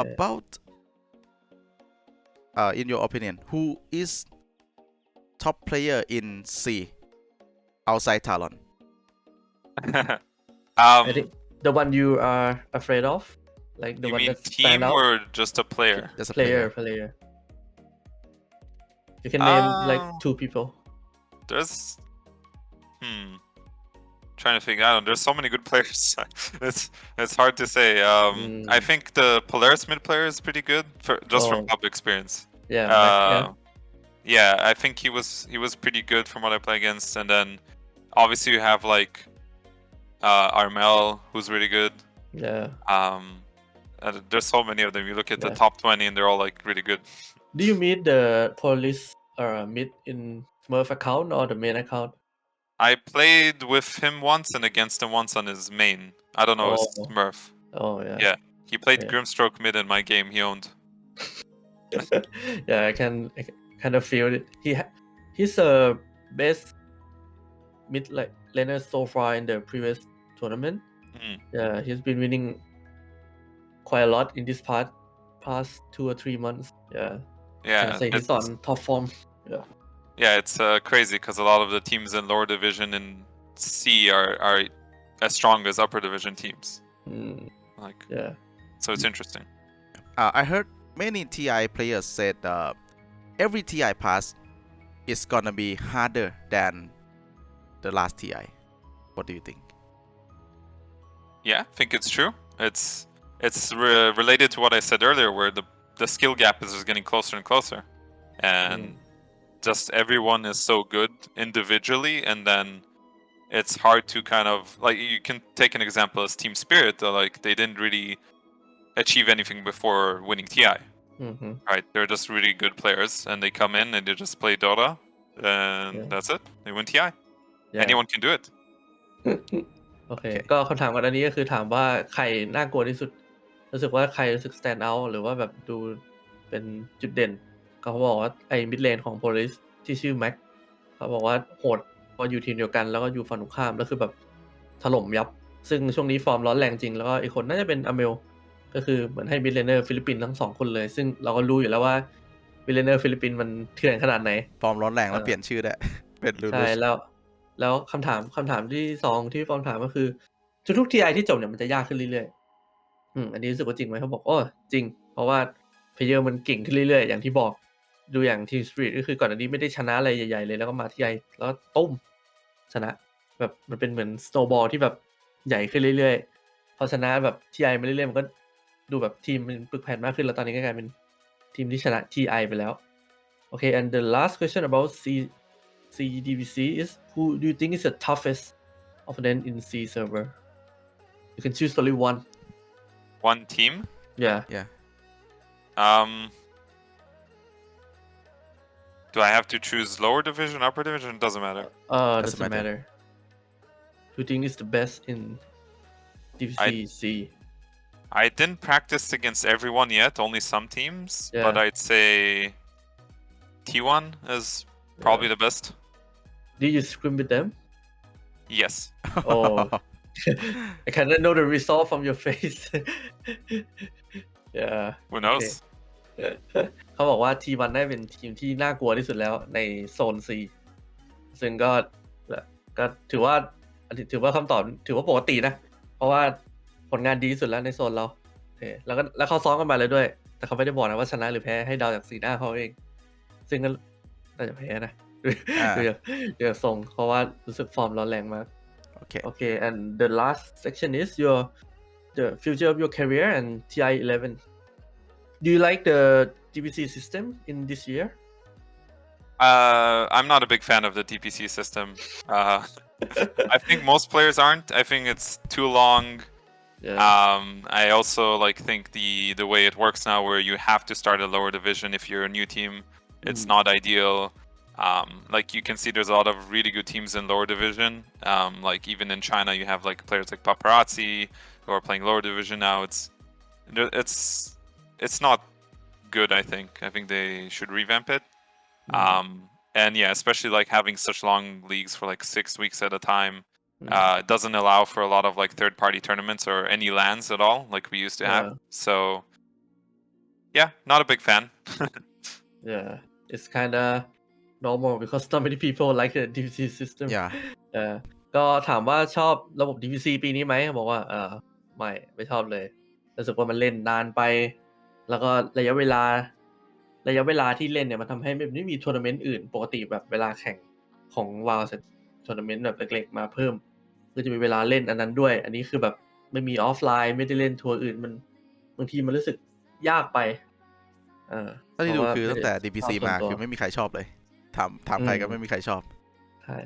Speaker 4: about in your opinion who is top player in C outside Talon
Speaker 1: I think the one you are afraid of like the
Speaker 3: you
Speaker 1: one
Speaker 3: mean
Speaker 1: that
Speaker 3: team
Speaker 1: stand out
Speaker 3: or just a player?
Speaker 4: just a
Speaker 1: player you can name like 2 people
Speaker 3: there's trying to figure out. There's so many good players. it's hard to say. I think the Polaris mid player is pretty good from pub experience. Yeah, I think he was pretty good from what I play against. And then obviously you have Armel, who's really good.
Speaker 1: Yeah.
Speaker 3: There's so many of them. You look at the
Speaker 1: Yeah.
Speaker 3: top 20 and they're all like really good.
Speaker 1: Do you meet the police mid in Smurf account or the main account?
Speaker 3: I played with him once and against him once on his main. I don't know, his
Speaker 1: Oh.
Speaker 3: Smurf.
Speaker 1: Oh yeah.
Speaker 3: Yeah. He played
Speaker 1: Yeah.
Speaker 3: Grimstroke mid in my game he owned.
Speaker 1: Yeah, I kind of feel it. He's a best mid laner so far in the previous tournament. Yeah, he's been winning quite a lot in this past 2 or 3 months. Yeah.
Speaker 3: Yeah.
Speaker 1: Can say he's on top form. Yeah.
Speaker 3: Yeah, it's crazy because a lot of the teams in lower division in C are as strong as upper division teams. Like,
Speaker 1: Yeah.
Speaker 3: so it's interesting.
Speaker 4: I heard many TI players said every TI pass is gonna be harder than the last TI. What do you think?
Speaker 3: Yeah, I think it's true. It's related to what I said earlier, where the skill gap is just getting closer and closer, and just everyone is so good individually, and then it's hard to kind of like, you can take an example as Team Spirit. Like, they didn't really achieve anything before winning TI. Right? They're just really good players, and they come in and they just play Dota, and that's it. They win TI.
Speaker 1: Yeah.
Speaker 3: Anyone can do it.
Speaker 1: โอเค ก็คำถามก่อนอันนี้ก็คือถามว่าใครน่ากลัวที่สุด รู้สึกว่าใครรู้สึก stand out หรือว่าแบบดูเป็นจุดเด่น ก็เขาบอกว่าไอ้ mid lane ของ Police ที่ชื่อแม็กเขาบอกว่าโหดพออยู่ทีมเดียวกันแล้วก็อยู่ฝั่งตรงข้ามแล้วคือแบบถล่มยับ ซึ่งช่วงนี้ฟอร์มร้อนแรงจริงแล้วก็อีกคนน่าจะเป็นอเมลก็คือเหมือนให้ mid laner ฟิลิปปินส์ทั้ง2คนเลยซึ่งเราก็รู้อยู่แล้วว่า mid laner ฟิลิปปินส์มันเถื่อนขนาดไหน
Speaker 4: ฟอร์มร้อนแรงแล้วเปลี่ยนชื่อได้เป็นลู
Speaker 1: ใช่
Speaker 4: รุส
Speaker 1: แล้วคำถามที่2ที่ฟอร์มถามก็คือทุกๆ TI ที่จบเนี่ยมันจะยากขึ้นเรื่อยๆอันนี้รู้สึกว่าจริงไหมเขาบอกจริงเพราะว่าเพลเยอร์มันเก่งขึ้นเรื่อยๆอย่างที่บอกดูอย่าง Team Spirit ก็คือก่อนอันนี้ไม่ได้ชนะอะไรใหญ่ๆเลยแล้วก็มา TI แล้วตุ้มชนะแบบมันเป็นเหมือน snowball ที่แบบใหญ่ขึ้นเรื่อยๆพอชนะแบบ TI มาเรื่อยๆมันก็ดูแบบทีมมันปึกแผ่นมากขึ้นแล้วตอนนี้ก็กลายเป็นทีมที่ชนะ TI ไปแล้วโอเค and the last question about CDBC is who do you think is the toughest opponent in C server? You can choose only one.
Speaker 3: One team?
Speaker 1: Yeah.
Speaker 3: Do I have to choose lower division, upper division? Doesn't matter.
Speaker 1: Doesn't matter. Who do you think is the best in DBC?
Speaker 3: I didn't practice against everyone yet, only some teams.
Speaker 1: Yeah.
Speaker 3: But I'd say T1 is probably the best.
Speaker 1: Did you scrim with them?
Speaker 3: Yes.
Speaker 1: Oh. I kind of know the result from your face. Yeah.
Speaker 3: Who knows?
Speaker 1: Okay. เขาบอกว่า T1 ได้เป็นทีมที่น่ากลัวที่สุดแล้วในโซน C ซึ่งก็ถือว่าคำตอบถือว่าปกตินะเพราะว่าผลงานดีที่สุดแล้วในโซนเราโอเคแล้วเขาซ้อมกันมาเลยด้วยแต่เขาไม่ได้บอกนะว่าชนะหรือแพ้ให้เดาจากสีหน้าเขาเองซึ่งก็น่าจะแพ้นะเดี๋ยวส่งเพราะว่ารู้สึกฟอร์มร้อนแรงมากOkay, and the last section is the future of your career and TI 11. Do you like the DPC system in this year?
Speaker 3: I'm not a big fan of the DPC system. I think most players aren't. I think it's too long.
Speaker 1: Yeah.
Speaker 3: I also think the way it works now, where you have to start a lower division if you're a new team. It's not ideal. You can see there's a lot of really good teams in lower division. Even in China, you have players like Paparazzi who are playing lower division now. It's not good. I think they should revamp it. And yeah, especially having such long leagues for 6 weeks at a time. It doesn't allow for a lot of third-party tournaments or any LANs at all like we used to have. So yeah, not a big fan.
Speaker 1: Yeah, it's kind of normal because not many people like the DPC system.
Speaker 4: Yeah.
Speaker 1: ก็ถามว่าชอบระบบ DPC ปีนี้ไหมบอกว่าไม่ชอบเลยรู้สึกว่ามันเล่นนานไปแล้วก็ระยะเวลาที่เล่นเนี่ยมันทำให้ไม่มีทัวร์นาเมนต์อื่นปกติแบบเวลาแข่งของวาวทัวร์นาเมนต์แบบเล็กๆมาเพิ่มก็จะมีเวลาเล่นอันนั้นด้วยอันนี้คือแบบไม่มีออฟไลน์ไม่ได้เล่นทัวร์อื่นมันบางทีมันรู้สึกยากไป
Speaker 4: ถ้าที่ดูคือตั้งแต่ DPC มาคือไม่มีใครชอบเลยถามใครก็ไม่มีใครชอบ
Speaker 1: ใช่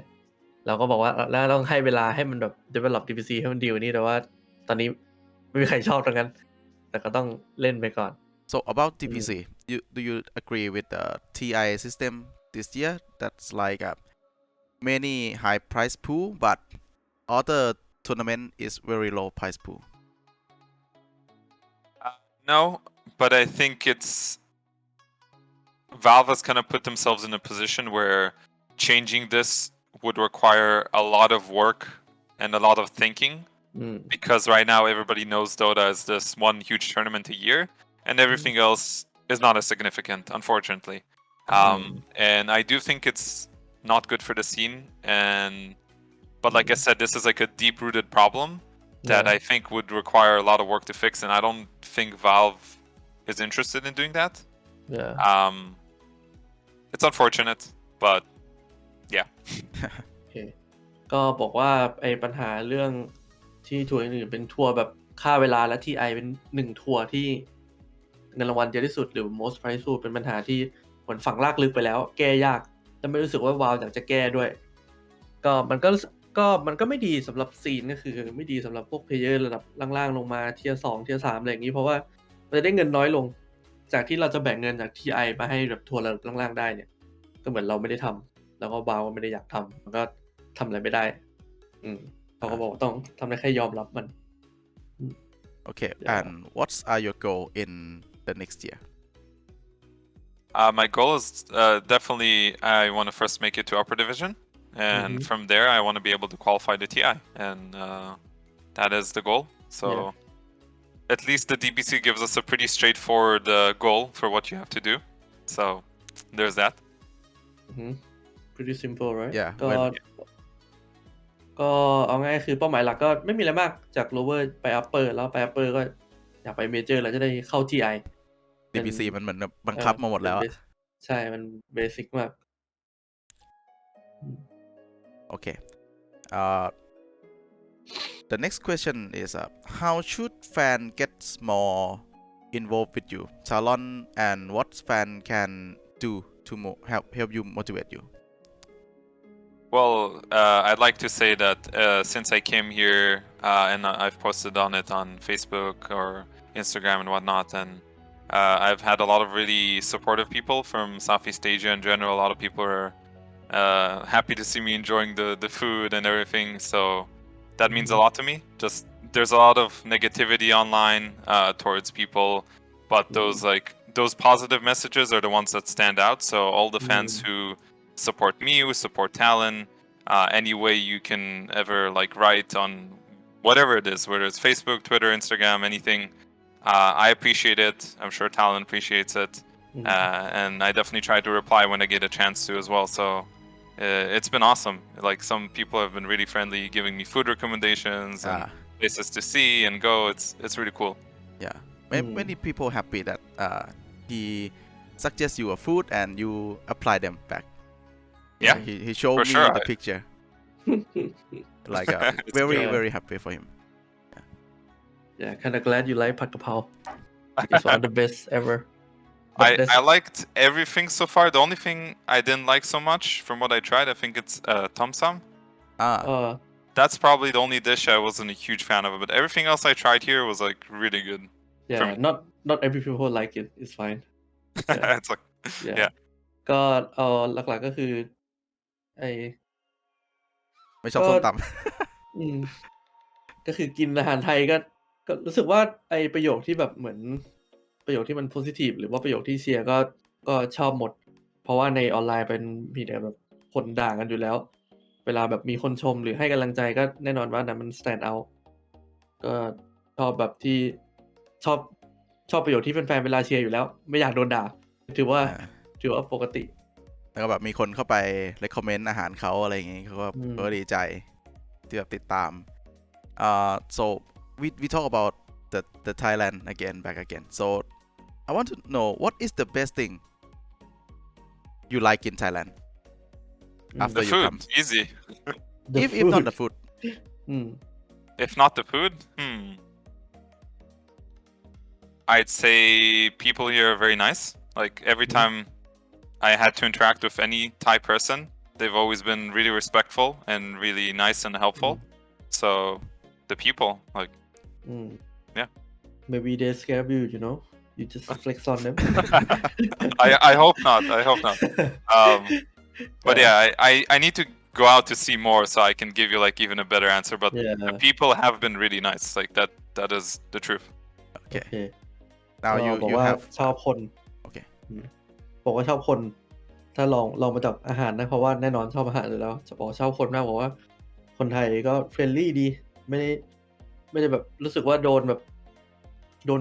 Speaker 1: เราก็บอกว่าแล้วต้องให้เวลาให้มันแบบ develop DPC ให้มันดีกว่านี้แต่ว่าตอนนี้ ไม่มีใครชอบทั้งนั้นแต่ก็ต้องเล่นไปก่อน
Speaker 4: So about DPC, do you agree with the TI system this year? That's like a many high price pool, but other tournament is very low price pool.
Speaker 3: No, but I think it's Valve has kind of put themselves in a position where changing this would require a lot of work and a lot of thinking. Because right now everybody knows Dota as this one huge tournament a year, and everything else is not as significant, unfortunately. And I do think it's not good for the scene. But like I said, this is like a deep-rooted problem that I think would require a lot of work to fix, and I don't think Valve is interested in doing that. It's unfortunate, but yeah.
Speaker 1: โอเคก็บอกว่าไอ้ปัญหาเรื่องที่ทัวร์อื่นๆเป็นทัวร์แบบค่าเวลาและที่ไอเป็น1ทัวร์ที่เงินรางวัลเยอะที่สุดหรือ most prize pool เป็นปัญหาที่เหมือนฝังรากลึกไปแล้วแก้ยากและไม่รู้สึกว่าวาวอยากจะแก้ด้วยก็มันก็ไม่ดีสำหรับซีนก็คือไม่ดีสำหรับพวกเพลเยอร์ระดับล่างๆลงมาเทียร์2เทียร์3อะไรอย่างนี้เพราะว่ามันจะได้เงินน้อยลงจากที่เราจะแบ่งเงินจาก TI มาให้แบบทัวร์ระดับล่างๆได้เนี่ยก็เหมือนเราไม่ได้ทำแล้วก็วาวก็ไม่ได้อยากทำมันก็ทำอะไรไม่ได้เขาก็บอกต้องทำได้แค่ยอมรับมัน
Speaker 4: Okay, and what are your goal in the next year?
Speaker 3: My goal is definitely I want to first make it to upper division, and from there I want to be able to qualify to TI, and that is the goal. So at least the DBC gives us a pretty straightforward goal for what you have to do. So there's that.
Speaker 1: Pretty simple, right?
Speaker 4: Yeah.
Speaker 1: ก็เอาง่ายคือเป้าหมายหลักก็ไม่มีอะไรมากจาก lower ไป upper แล้วไป upper ก็อยากไป major แล้วจะได้เข้า TI
Speaker 4: DPC มันเหมือนบังคับมาหมดแล้ว
Speaker 1: ใช่มัน basic มาก
Speaker 4: Okay. The next question is how should fan get more involved with you, Talon, and what fan can do to help you motivate you?
Speaker 3: Well, I'd like to say that since I came here and I've posted on it on Facebook or Instagram and whatnot, and I've had a lot of really supportive people from Southeast Asia in general. A lot of people are happy to see me enjoying the food and everything, so that means a lot to me. Just there's a lot of negativity online towards people, but those positive messages are the ones that stand out. So all the fans who support me, who support Talon, any way you can ever write on whatever it is, whether it's Facebook, Twitter, Instagram, anything, I appreciate it. I'm sure Talon appreciates it, and I definitely try to reply when I get a chance to as well. So it's been awesome. Like some people have been really friendly, giving me food recommendations and places to see and go. It's really cool.
Speaker 4: Yeah, many people happy that he suggests you a food and you apply them back.
Speaker 3: Yeah,
Speaker 4: he showed me
Speaker 3: sure.
Speaker 4: the picture. Very happy for him.
Speaker 1: Yeah, kind of glad you like ผัดกะเพรา It's one of the best ever.
Speaker 3: I liked everything so far. The only thing I didn't like so much from what I tried, I think it's Tom Sam. That's probably the only dish I wasn't a huge fan of, but everything else I tried here was really good.
Speaker 1: Yeah, not every people like it. It's fine.
Speaker 3: Yeah. It's yeah.
Speaker 1: ก็หลักๆก็คือ
Speaker 4: ไม่ชอบส้มต
Speaker 1: ำก็คือกินอาหารไทยก็รู้สึกว่าประโยคที่แบบเหมือนประโยคที่มัน positive หรือว่าประโยคที่เชียร์ก็ชอบหมดเพราะว่าในออนไลน์เป็นมีแต่แบบคนด่ากันอยู่แล้วเวลาแบบมีคนชมหรือให้กำลังใจก็แน่นอนว่านั้นมัน stand out ก็ชอบแบบที่ชอบประโยคที่แฟนๆเวลาเชียร์อยู่แล้วไม่อยากโดนด่าถือว่าปกติ
Speaker 4: แล้วก็แบบมีคนเข้าไป recommend อาหารเขาอะไรอย่างงี้เขาก็ดีใจที่แบบติดตาม so we talk about the Thailand back again. So I want to know what is the best thing you like in Thailand after
Speaker 3: the
Speaker 4: you
Speaker 3: food,
Speaker 4: come?
Speaker 3: Easy.
Speaker 4: If not the food.
Speaker 3: If not the food, I'd say people here are very nice. Like every time I had to interact with any Thai person, they've always been really respectful and really nice and helpful. So the people, yeah.
Speaker 1: Maybe they scare you, you know. You just flex on them.
Speaker 3: I hope not. I hope not. But yeah, I need to go out to see more so I can give you like even a better answer. But
Speaker 1: Yeah.
Speaker 3: the people have been really nice. Like that is the truth.
Speaker 4: โอเค
Speaker 1: Okay.
Speaker 4: now
Speaker 1: ก็ บอก
Speaker 4: you
Speaker 1: ว่า
Speaker 4: have
Speaker 1: ชอบคน
Speaker 4: โอเค
Speaker 1: บอกว่าชอบคน ถ้าลองมาจากอาหารนะเพราะว่าแน่นอนชอบอาหารอยู่แล้ว จะบอกชอบคนมากบอกว่า คนไทยก็เฟรนลี่ดี ไม่ได้แบบรู้สึกว่าโดน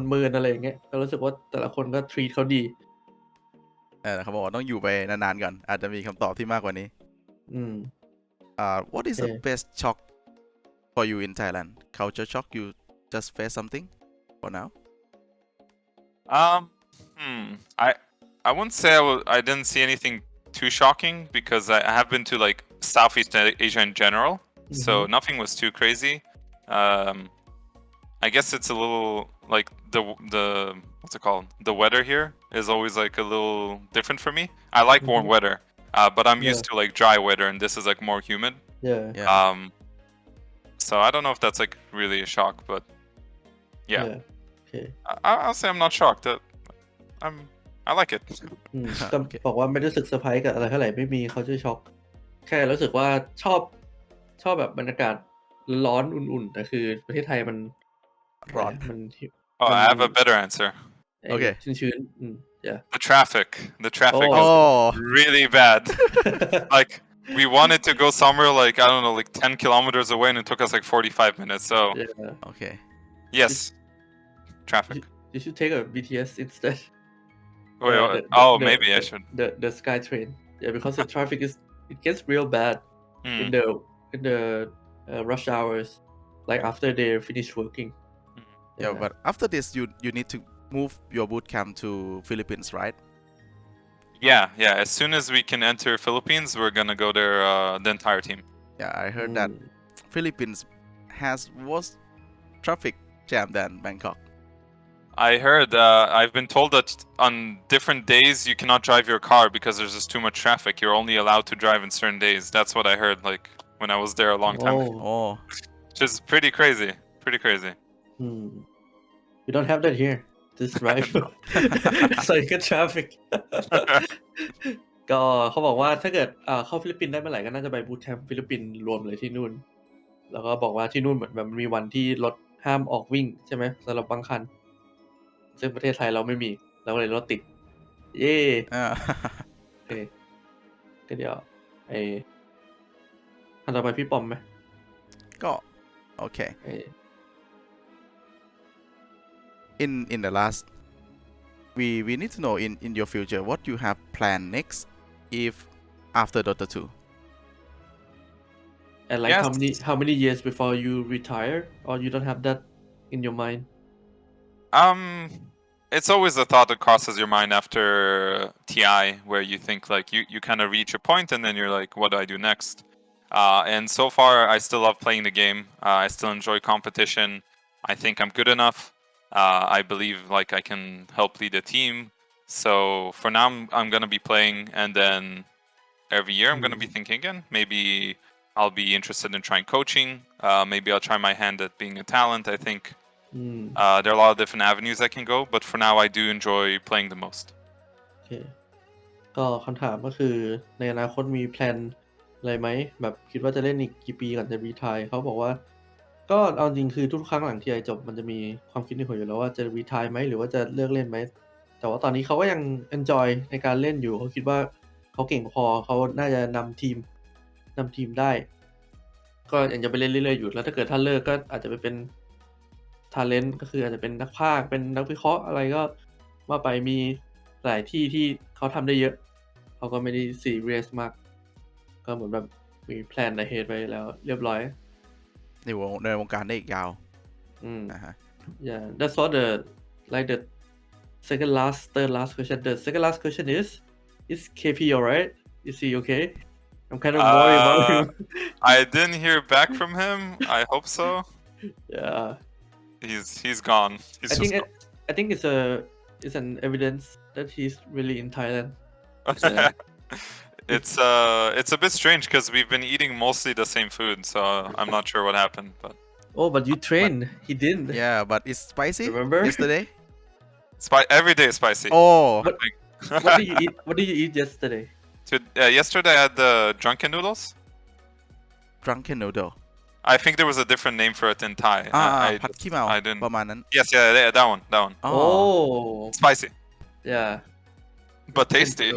Speaker 1: เมินอะไรอย่างเงี้ยก็รู้สึกว่าแต่ละคนก็ทรีตเขาดี
Speaker 4: เขาบอกว่าต้องอยู่ไปนานๆก่อนอาจจะมีคำตอบที่มากกว่านี้ what is the best shock for you in Thailand culture shock you just face something for now
Speaker 3: I wouldn't say I didn't see anything too shocking because I have been to like Southeast Asia in general, so nothing was too crazy. I guess it's a little like the what's it called? The weather here is always like a little different for me. I like warm weather, but I'm used to like dry weather, and this is like more humid.
Speaker 1: Yeah.
Speaker 3: So I don't know if that's like really a shock, but yeah.
Speaker 1: Okay.
Speaker 3: I'll say I'm not shocked. I like it.
Speaker 1: ก็บอกว่าไม่รู้สึกเซอร์ไพรส์กับอะไรเท่าไหร่ไม่มีเขาจะช็อกแค่รู้สึกว่าชอบแบบบรรยากาศร้อนอุ่นๆแต่คือประเทศไทยมัน
Speaker 4: ร้อน
Speaker 1: มัน
Speaker 3: Oh, I have a better answer.
Speaker 4: Okay.
Speaker 1: ชื้นๆyeah
Speaker 3: The traffic
Speaker 1: Oh.
Speaker 3: is really bad. Like we wanted to go somewhere like I don't know, like 10 kilometers away, and it took us like 45 minutes. So
Speaker 1: yeah
Speaker 4: โอเค
Speaker 3: yes, traffic.
Speaker 1: you should take a BTS instead
Speaker 3: Maybe I should.
Speaker 1: The sky train yeah because the traffic it gets real bad in the rush hours like after they finish working
Speaker 4: yeah but after this you need to move your boot camp to Philippines right
Speaker 3: Yeah. As soon as we can enter Philippines, we're gonna go there. The entire team.
Speaker 4: yeah I heard that Philippines has worse traffic jam than Bangkok
Speaker 3: I heard. I've been told that on different days you cannot drive your car because there's just too much traffic. You're only allowed to drive in certain days. That's what I heard. Like when I was there a long time ago.
Speaker 4: oh
Speaker 3: Which is pretty crazy. Pretty crazy.
Speaker 1: we don't have that here just drive so you get traffic ก็เขาบอกว่าถ้าเกิดเข้าฟิลิปปินส์ได้เมื่อไหร่ก็น่าจะไปบูตแคมป์ฟิลิปปินส์รวมเลยที่นู่นแล้วก็บอกว่าที่นู่นเหมือนแบบมีวันที่รถห้ามออกวิ่งใช่ไหมสำหรับบางคันซึ่งประเทศไทยเราไม่มีเราก็เลยรถติดเย่โอเคก็เดี๋ยวอันต่อไปพี่ปอมไหม
Speaker 4: ก็โอเค in the last we need to know in your future what you have planned next if after Dota 2
Speaker 1: and like
Speaker 3: Yes.
Speaker 1: how many years before you retire or you don't have that in your mind
Speaker 3: It's always a thought that crosses your mind after TI, where you think like you kind of reach a point and then you're like, what do I do next? And so far, I still love playing the game. I still enjoy competition. I think I'm good enough. I believe like I can help lead a team. So for now, I'm gonna be playing, and then every year I'm gonna be thinking again. Maybe I'll be interested in trying coaching. Maybe I'll try my hand at being a talent. I think there are a lot of different avenues I can go, but for now, I do enjoy playing the most.
Speaker 1: โอเคก็คำถามก็คือในอนาคตมีแพลนอะไรไหมแบบคิดว่าจะเล่นอีกกี่ปีก่อนจะรีไทร์เขาบอกว่าก็เอาจริงคือทุกครั้งหลังที่ไอจบมันจะมีความคิดในหัวอยู่แล้วว่าจะรีไทร์ไหมหรือว่าจะเลิกเล่นไหมแต่ว่าตอนนี้เขาก็ยัง enjoy ในการเล่นอยู่เขาคิดว่าเขาเก่งพอเขาน่าจะนำทีมได้ก็ยังจะไปเล่นเรื่อยๆอยู่แล้วถ้าเกิดถ้าเลิกก็อาจจะไปเป็นtalent ก็คืออาจจะเป็นนักพากย์เป็นนักวิเคราะห์อะไรก็ว่าไปมีหลายที่ที่เขาทำได้เยอะเขาก็ไม่ได้ซีเรียสมากก็เหมือนแบบมีแพลนaheadไว้แล้วเรียบร้อย
Speaker 4: ในวงการได้อีกยาวนะฮะ
Speaker 1: yeah that's all the like the third last question the second last question is KP alright is he okay I'm kind of worried about him
Speaker 3: I didn't hear back from him. I hope so.
Speaker 1: yeah
Speaker 3: He's gone.
Speaker 1: I think it's an evidence that he's really in Thailand.
Speaker 3: It's a bit strange because we've been eating mostly the same food, so I'm not sure what happened. But
Speaker 1: Oh, but you trained. He didn't.
Speaker 4: Yeah, but it's spicy.
Speaker 1: Remember?
Speaker 4: Yesterday.
Speaker 3: Every day is spicy.
Speaker 4: Oh,
Speaker 1: What did you eat? What did you eat yesterday?
Speaker 3: Yesterday I had the drunken noodles.
Speaker 4: drunken noodle.
Speaker 3: I think there was a different name for it in Thai.
Speaker 4: ผัดขี้เมา
Speaker 3: I didn't.
Speaker 4: ประมาณนั้น
Speaker 3: Yes, yeah, that one.
Speaker 1: Oh.
Speaker 3: Spicy,
Speaker 1: Yeah.
Speaker 3: but tasty.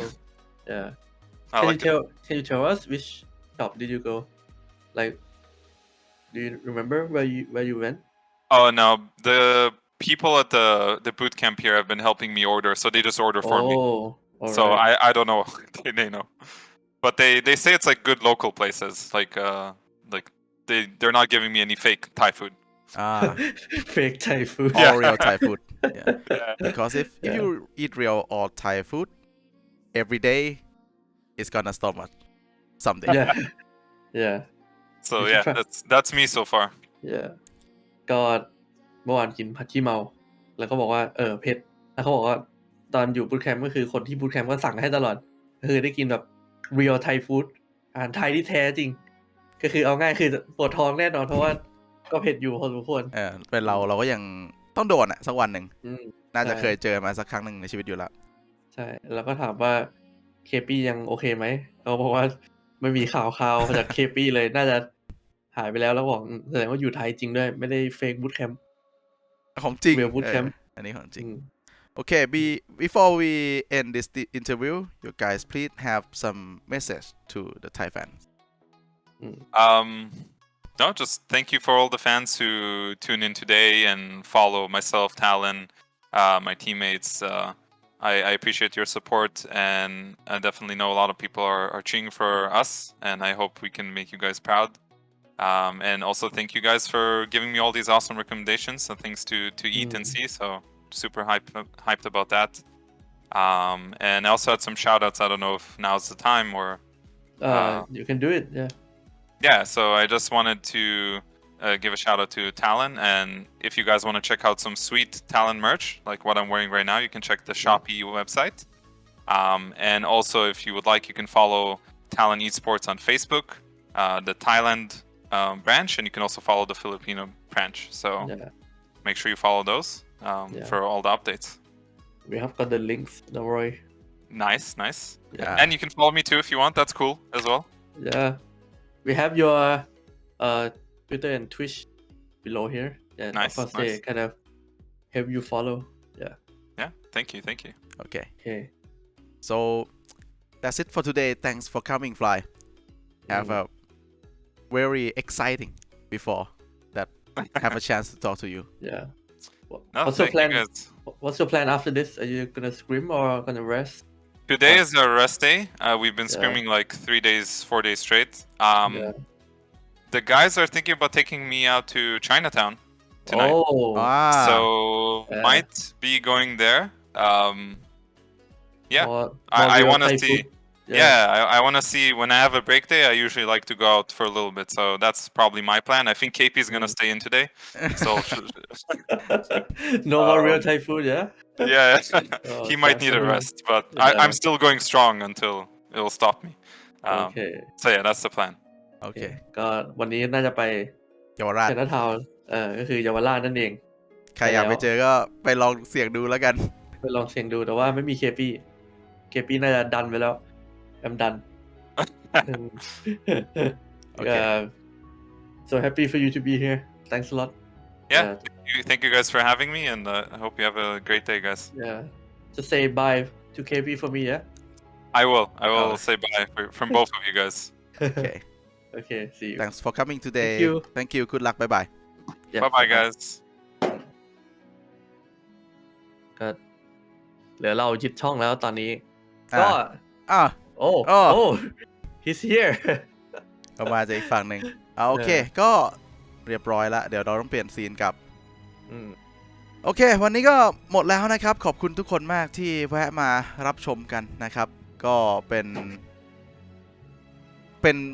Speaker 1: Yeah.
Speaker 3: I like it.
Speaker 1: Can you tell us which shop did you go? Like, do you remember where you went?
Speaker 3: Oh no, the people at the boot camp here have been helping me order, so they just order for me.
Speaker 1: All
Speaker 3: So
Speaker 1: right.
Speaker 3: I don't know. They know, but they say it's like good local places. Like they're not giving me any fake Thai food.
Speaker 1: Fake Thai food.
Speaker 4: all real Thai food. Yeah.
Speaker 3: Yeah.
Speaker 4: Because if
Speaker 1: Yeah.
Speaker 4: you eat real or Thai food every day, it's gonna stomach someday.
Speaker 1: Yeah. Yeah.
Speaker 3: So
Speaker 1: You should
Speaker 3: yeah,
Speaker 1: try.
Speaker 3: that's me so far.
Speaker 1: Yeah. ก็เมื่อวานกินผัดขี้เมา แล้วก็บอกว่าเผ็ดแล้วเขาบอกว่าตอนอยู่บูตแคมป์ก็คือคนที่บูตแคมป์ก็สั่งให้ตลอดก็คือได้กินแบบ real Thai food อาหารไทยที่แท้จริง ก็คือเอาง่ายคือปวดท้องแน่นอนเพราะว่าก็เผ็ดอยู่พอสมควร
Speaker 4: เป็นเราก็ยังต้องโดนอ่ะสักวันหนึ่ง น่าจะ
Speaker 1: ใช่
Speaker 4: เคยเจอมาสักครั้งหนึ่งในชีวิตอยู่แล้ว
Speaker 1: ใช่แล้วก็ถามว่าเคปี้ยังโอเคไหมเขาบอกว่าไม่มีข่าวมาจากเคปี้เลยน่าจะหายไปแล้วบอกแสดงว่าอยู่ไทยจริงด้วยไม่ได้เฟกบูตแคมป์
Speaker 4: ของจริง
Speaker 1: Real Bootcamp
Speaker 4: อันนี้ของจริง Okay, before we end this interview, you guys please have some message to the Thai fans.
Speaker 3: No, just thank you for all the fans who tune in today and follow myself, Talon, my teammates. I appreciate your support, and I definitely know a lot of people are cheering for us, and I hope we can make you guys proud. And also thank you guys for giving me all these awesome recommendations and things to eat and see. So super hyped about that. And I also had some shout outs. I don't know if now's the time or
Speaker 1: you can do it
Speaker 3: yeah, so I just wanted to give a shout out to Talon, and if you guys want to check out some sweet Talon merch like what I'm wearing right now, you can check the Shopee website. And also if you would like, you can follow Talon Esports on Facebook, the Thailand branch, and you can also follow the Filipino branch. So make sure you follow those for all the updates.
Speaker 1: We have got the links, don't worry.
Speaker 3: Nice.
Speaker 4: Yeah.
Speaker 3: And you can follow me too if you want. That's cool as well.
Speaker 1: Yeah. We have your Twitter and Twitch below here. And
Speaker 3: Nice,
Speaker 1: of course
Speaker 3: nice.
Speaker 1: they kind of help you follow.
Speaker 3: Yeah, thank you.
Speaker 4: Okay.
Speaker 1: Okay.
Speaker 4: So that's it for today. Thanks for coming, Fly. Have a very exciting before that have a chance to talk to you.
Speaker 1: Yeah.
Speaker 3: No,
Speaker 1: What's your
Speaker 3: thank you
Speaker 1: plan?
Speaker 3: guys.
Speaker 1: What's your plan after this? Are you gonna scrim or gonna rest?
Speaker 3: Today is our rest day. We've been scrimming like 4 days straight. The guys are thinking about taking me out to Chinatown tonight.
Speaker 1: Oh.
Speaker 3: So
Speaker 1: Yeah.
Speaker 3: might be going there. Yeah,
Speaker 1: More
Speaker 3: I
Speaker 1: real
Speaker 3: want to
Speaker 1: Thai
Speaker 3: see.
Speaker 1: food.
Speaker 3: Yeah, I want to see when I have a break day. I usually like to go out for a little bit, so that's probably my plan. I think KP is gonna stay in today, so
Speaker 1: No more real Thai food, yeah?
Speaker 3: yeah,
Speaker 1: Oh,
Speaker 3: he might
Speaker 1: that's
Speaker 3: need a
Speaker 1: good.
Speaker 3: rest, but
Speaker 1: Yeah.
Speaker 3: I'm still going strong until it'll stop me.
Speaker 1: Okay.
Speaker 3: So yeah, that's the plan.
Speaker 4: Okay.
Speaker 1: ก็วันนี้น่าจะไป
Speaker 4: เยาวราช
Speaker 1: เชนทาวน์ก็คือเยาวราชนั่นเอง
Speaker 4: ใครอยากไปเจอก็ไปลองเสี่ยงดูแล้วกัน
Speaker 1: ไปลองเสียงดูแต่ว่าไม่มีเคปี้น่าจะดันไปแล้วแอมดัน
Speaker 4: Okay.
Speaker 1: So happy for you to be here. Thanks a lot.
Speaker 3: Yeah, thank you guys for having me, and I hope you have a great day, guys.
Speaker 1: Yeah. Just say bye to KP for me, yeah?
Speaker 3: I will say bye from both of you guys.
Speaker 4: Okay.
Speaker 1: Okay, see you.
Speaker 4: Thanks for coming today.
Speaker 1: Thank you.
Speaker 4: Thank you. Good luck. Bye bye.
Speaker 1: Yeah,
Speaker 3: Bye bye, guys.
Speaker 1: ก็เหลือเรายึดช่องแล้วตอนนี้ ก็ โอ้ he's here
Speaker 4: ก็มาจากอีกฝั่งหนึ่งโอเค ก็เรียบร้อยแล้ว เดี๋ยวเราต้องเปลี่ยนซีนกับโอเค วันนี้ก็หมดแล้วนะครับ ขอบคุณทุกคนมากที่แวะมารับชมกันนะครับ ก็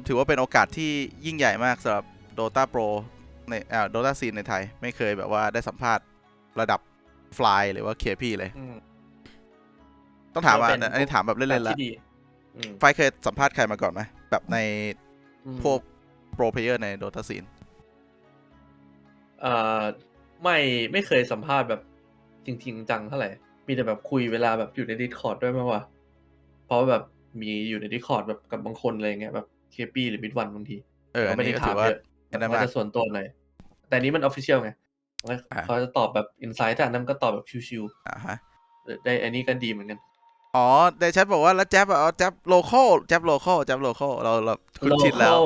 Speaker 4: ถือว่าเป็นโอกาสที่ยิ่งใหญ่มากสำหรับ Dota Pro ในDota Scene ในไทย ไม่เคยแบบว่าได้สัมภาษณ์ระดับ Fly หรือว่า KP เลย ต้องถามว่าอันนี้ถามแบบเล่นๆแล้วไฟเคยสัมภาษณ์ใครมาก่อนไหมแบบในพวกโปรเพลเยอร์ใน Dota Scene
Speaker 1: เอ่อไม่เคยสัมภาษณ์แบบจริงๆจังเท่าไหร่มีแต่แบบคุยเวลาแบบอยู่ใน Discord ด้วยมากกว่าเพราะแบบมีอยู่ใน Discord แบบกับบางคนอะไรเงี้ยแบบเคปีหรือมิดวันบางทีก็
Speaker 4: อัน
Speaker 1: ไม่
Speaker 4: นี้
Speaker 1: ได้
Speaker 4: ก็
Speaker 1: ถา
Speaker 4: ถื
Speaker 1: ม
Speaker 4: อว่า
Speaker 1: เยอะ
Speaker 4: อันนั้น
Speaker 1: เขา
Speaker 4: มาก
Speaker 1: จะส่วนตัวหน่อยแต่นี้มัน official ไงเขาจะตอบแบบอินไซต์แต่อันนั้นก็ตอบแบบชิว
Speaker 4: ฮะ
Speaker 1: ๆได้อันนี้ก็ดีเหมือนกัน
Speaker 4: อ๋อในแชทบอกว่าแล้วแจ๊บเอาแจ๊บโลคอลเราคุ้นชินแล้ว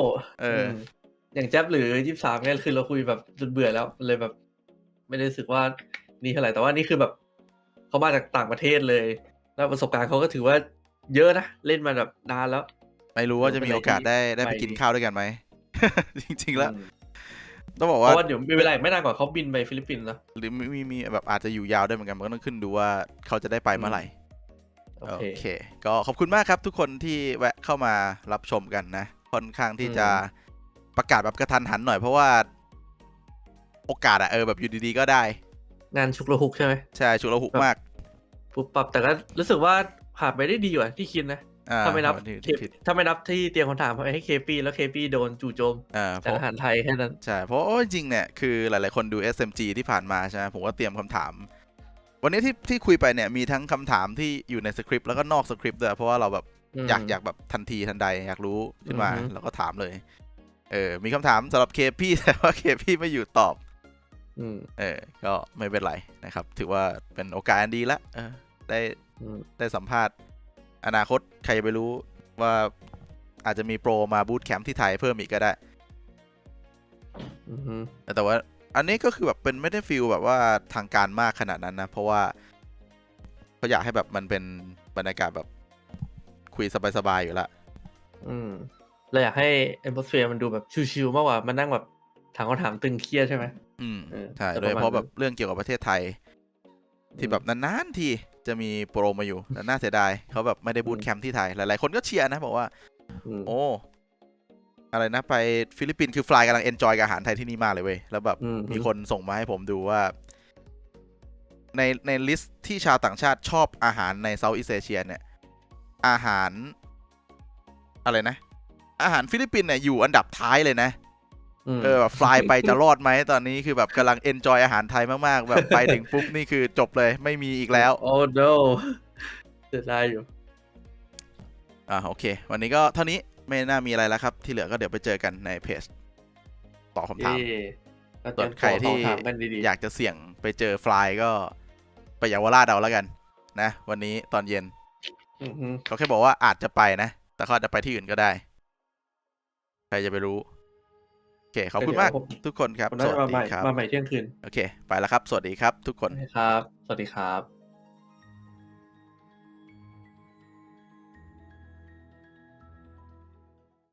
Speaker 1: อย่างแจ๊บหรือ23เนี่ยคือเราคุยแบบจนเบื่อแล้วเลยแบบ ไม่ได้รู้สึกว่านี่เท่าไหร่แต่ว่านี่คือแบบเขามาจากต่างประเทศเลย แล้วประสบการณ์เขาก็ถือว่าเยอะนะเล่นมาแบบนานแล้ว
Speaker 4: ไม่รู้ว่าจะมีโอกาสได้ไปกินข้าวด้วยกันไหม จริงๆแล้วต้องบอก
Speaker 1: เพ
Speaker 4: ว่า
Speaker 1: ราะว่าเดี๋ยวมีเวลาไม่นานกว่าเขาบินไปฟิลิปปินส์นะ
Speaker 4: หรือมีแบบอาจจะอยู่ยาวได้เหมือนกันมันก็ต้องขึ้นดูว่าเขาจะได้ไปเมื่อไหร่
Speaker 1: โอ
Speaker 4: โอ
Speaker 1: เค
Speaker 4: เคก็ขอบคุณมากครับทุกคนที่แวะเข้ามารับชมกันนะค่อนข้างที่จะประกาศแบบกระทันหันหน่อยเพราะว่าโอกาสอะแบบอยู่ดีๆก็ได้
Speaker 1: งานฉุกละหุกใช่ไหม
Speaker 4: ใช่ฉุกละหุกมาก
Speaker 1: ปุ๊บปับแต่ก็รู้สึกว่าผ่านไปได้ดีกว่าที่คิดนะถ้าไม่นับที่เตรียมคำถามให้เคปีแล้วเคปีโดนจู่โจมจากอาหารไทยแค่นั้น
Speaker 4: ใช่เพราะจริงเนี่ยคือหลายๆคนดู SMG ที่ผ่านมาใช่ไหมผมก็เตรียมคำถาม วันนี้ที่คุยไปเนี่ยมีทั้งคำถามที่อยู่ในสคริปต์แล้วก็นอกสคริปต์ด้วยเพราะว่าเราแบบอยากแบบทันทีทันใดอยากรู้ขึ้นมาแล้วก็ถามเลยมีคำถามสำหรับเคพีแต่ว่าเคพีไม่อยู่ตอบก็ไม่เป็นไรนะครับถือว่าเป็นโอกาสอันดีละได้สัมภาษณ์อนาคตใครจะไปรู้ว่าอาจจะมีโปรมาบูตแคมป์ที่ไทยเพิ่มอีกก็ได้แต่ว่าอันนี้ก็คือแบบเป็นไม่ได้ฟีลแบบว่าทางการมากขนาดนั้นนะเพราะว่าเขาอยากให้แบบมันเป็นบรรยากาศแบบคุยสบายๆอยู่ละ
Speaker 1: เราอยากให้ atmosphere มันดูแบบชิลๆมากกว่ามันนั่งแบบถามคำถามตึงเครียดใช่ไหม
Speaker 4: ใช่โดยเฉพาะแบบเรื่องเกี่ยวกับประเทศไทยที่แบบนานๆทีจะมีโปรมาอยู่แต่น่าเสียดายเขาแบบไม่ได้บูตแคมป์ที่ไทยหลายๆคนก็เชียร์นะบอกว่าโอ้อะไรนะไปฟิลิปปินส์คือฟลายกำลังเอนจอยกับอาหารไทยที่นี่มากเลยเว้ยแล้วแบบมีคนส่งมาให้ผมดูว่าในลิสต์ที่ชาวต่างชาติชอบอาหารในเซาท์อีสต์เอเชียเนี่ยอาหารอะไรนะอาหารฟิลิปปินส์เนี่ยอยู่อันดับท้ายเลยนะแบบฟลายไปจะรอดไหมตอนนี้คือแบบกำลังเอนจอยอาหารไทยมากๆแบบไปถึงปุ๊บนี่คือจบเลยไม่มีอีกแล้ว
Speaker 1: โอ้ no เสียดายอยู่
Speaker 4: โอเควันนี้ก็เท่านี้ไม่น่ามีอะไรแล้วครับที่เหลือก็เดี๋ยวไปเจอกันในเพจตอบคำถามส่วนใครที่อยากจะเสี่ยงไปเจอฟลายก็ไปเยาวราชเอาแล้วกันนะวันนี้ตอนเย็นเขาแค่บอกว่าอาจจะไปนะแต่เขาอาจจะไปที่อื่นก็ได้ใครจะไปรู้โอเคขอบคุณมากทุกคนครับ
Speaker 1: สวัสดีครับมาใหม่เที่ยงคืน
Speaker 4: โอเคไปแล้วครับสวัสดีครับทุกคน
Speaker 1: ครับสวัสดีครับ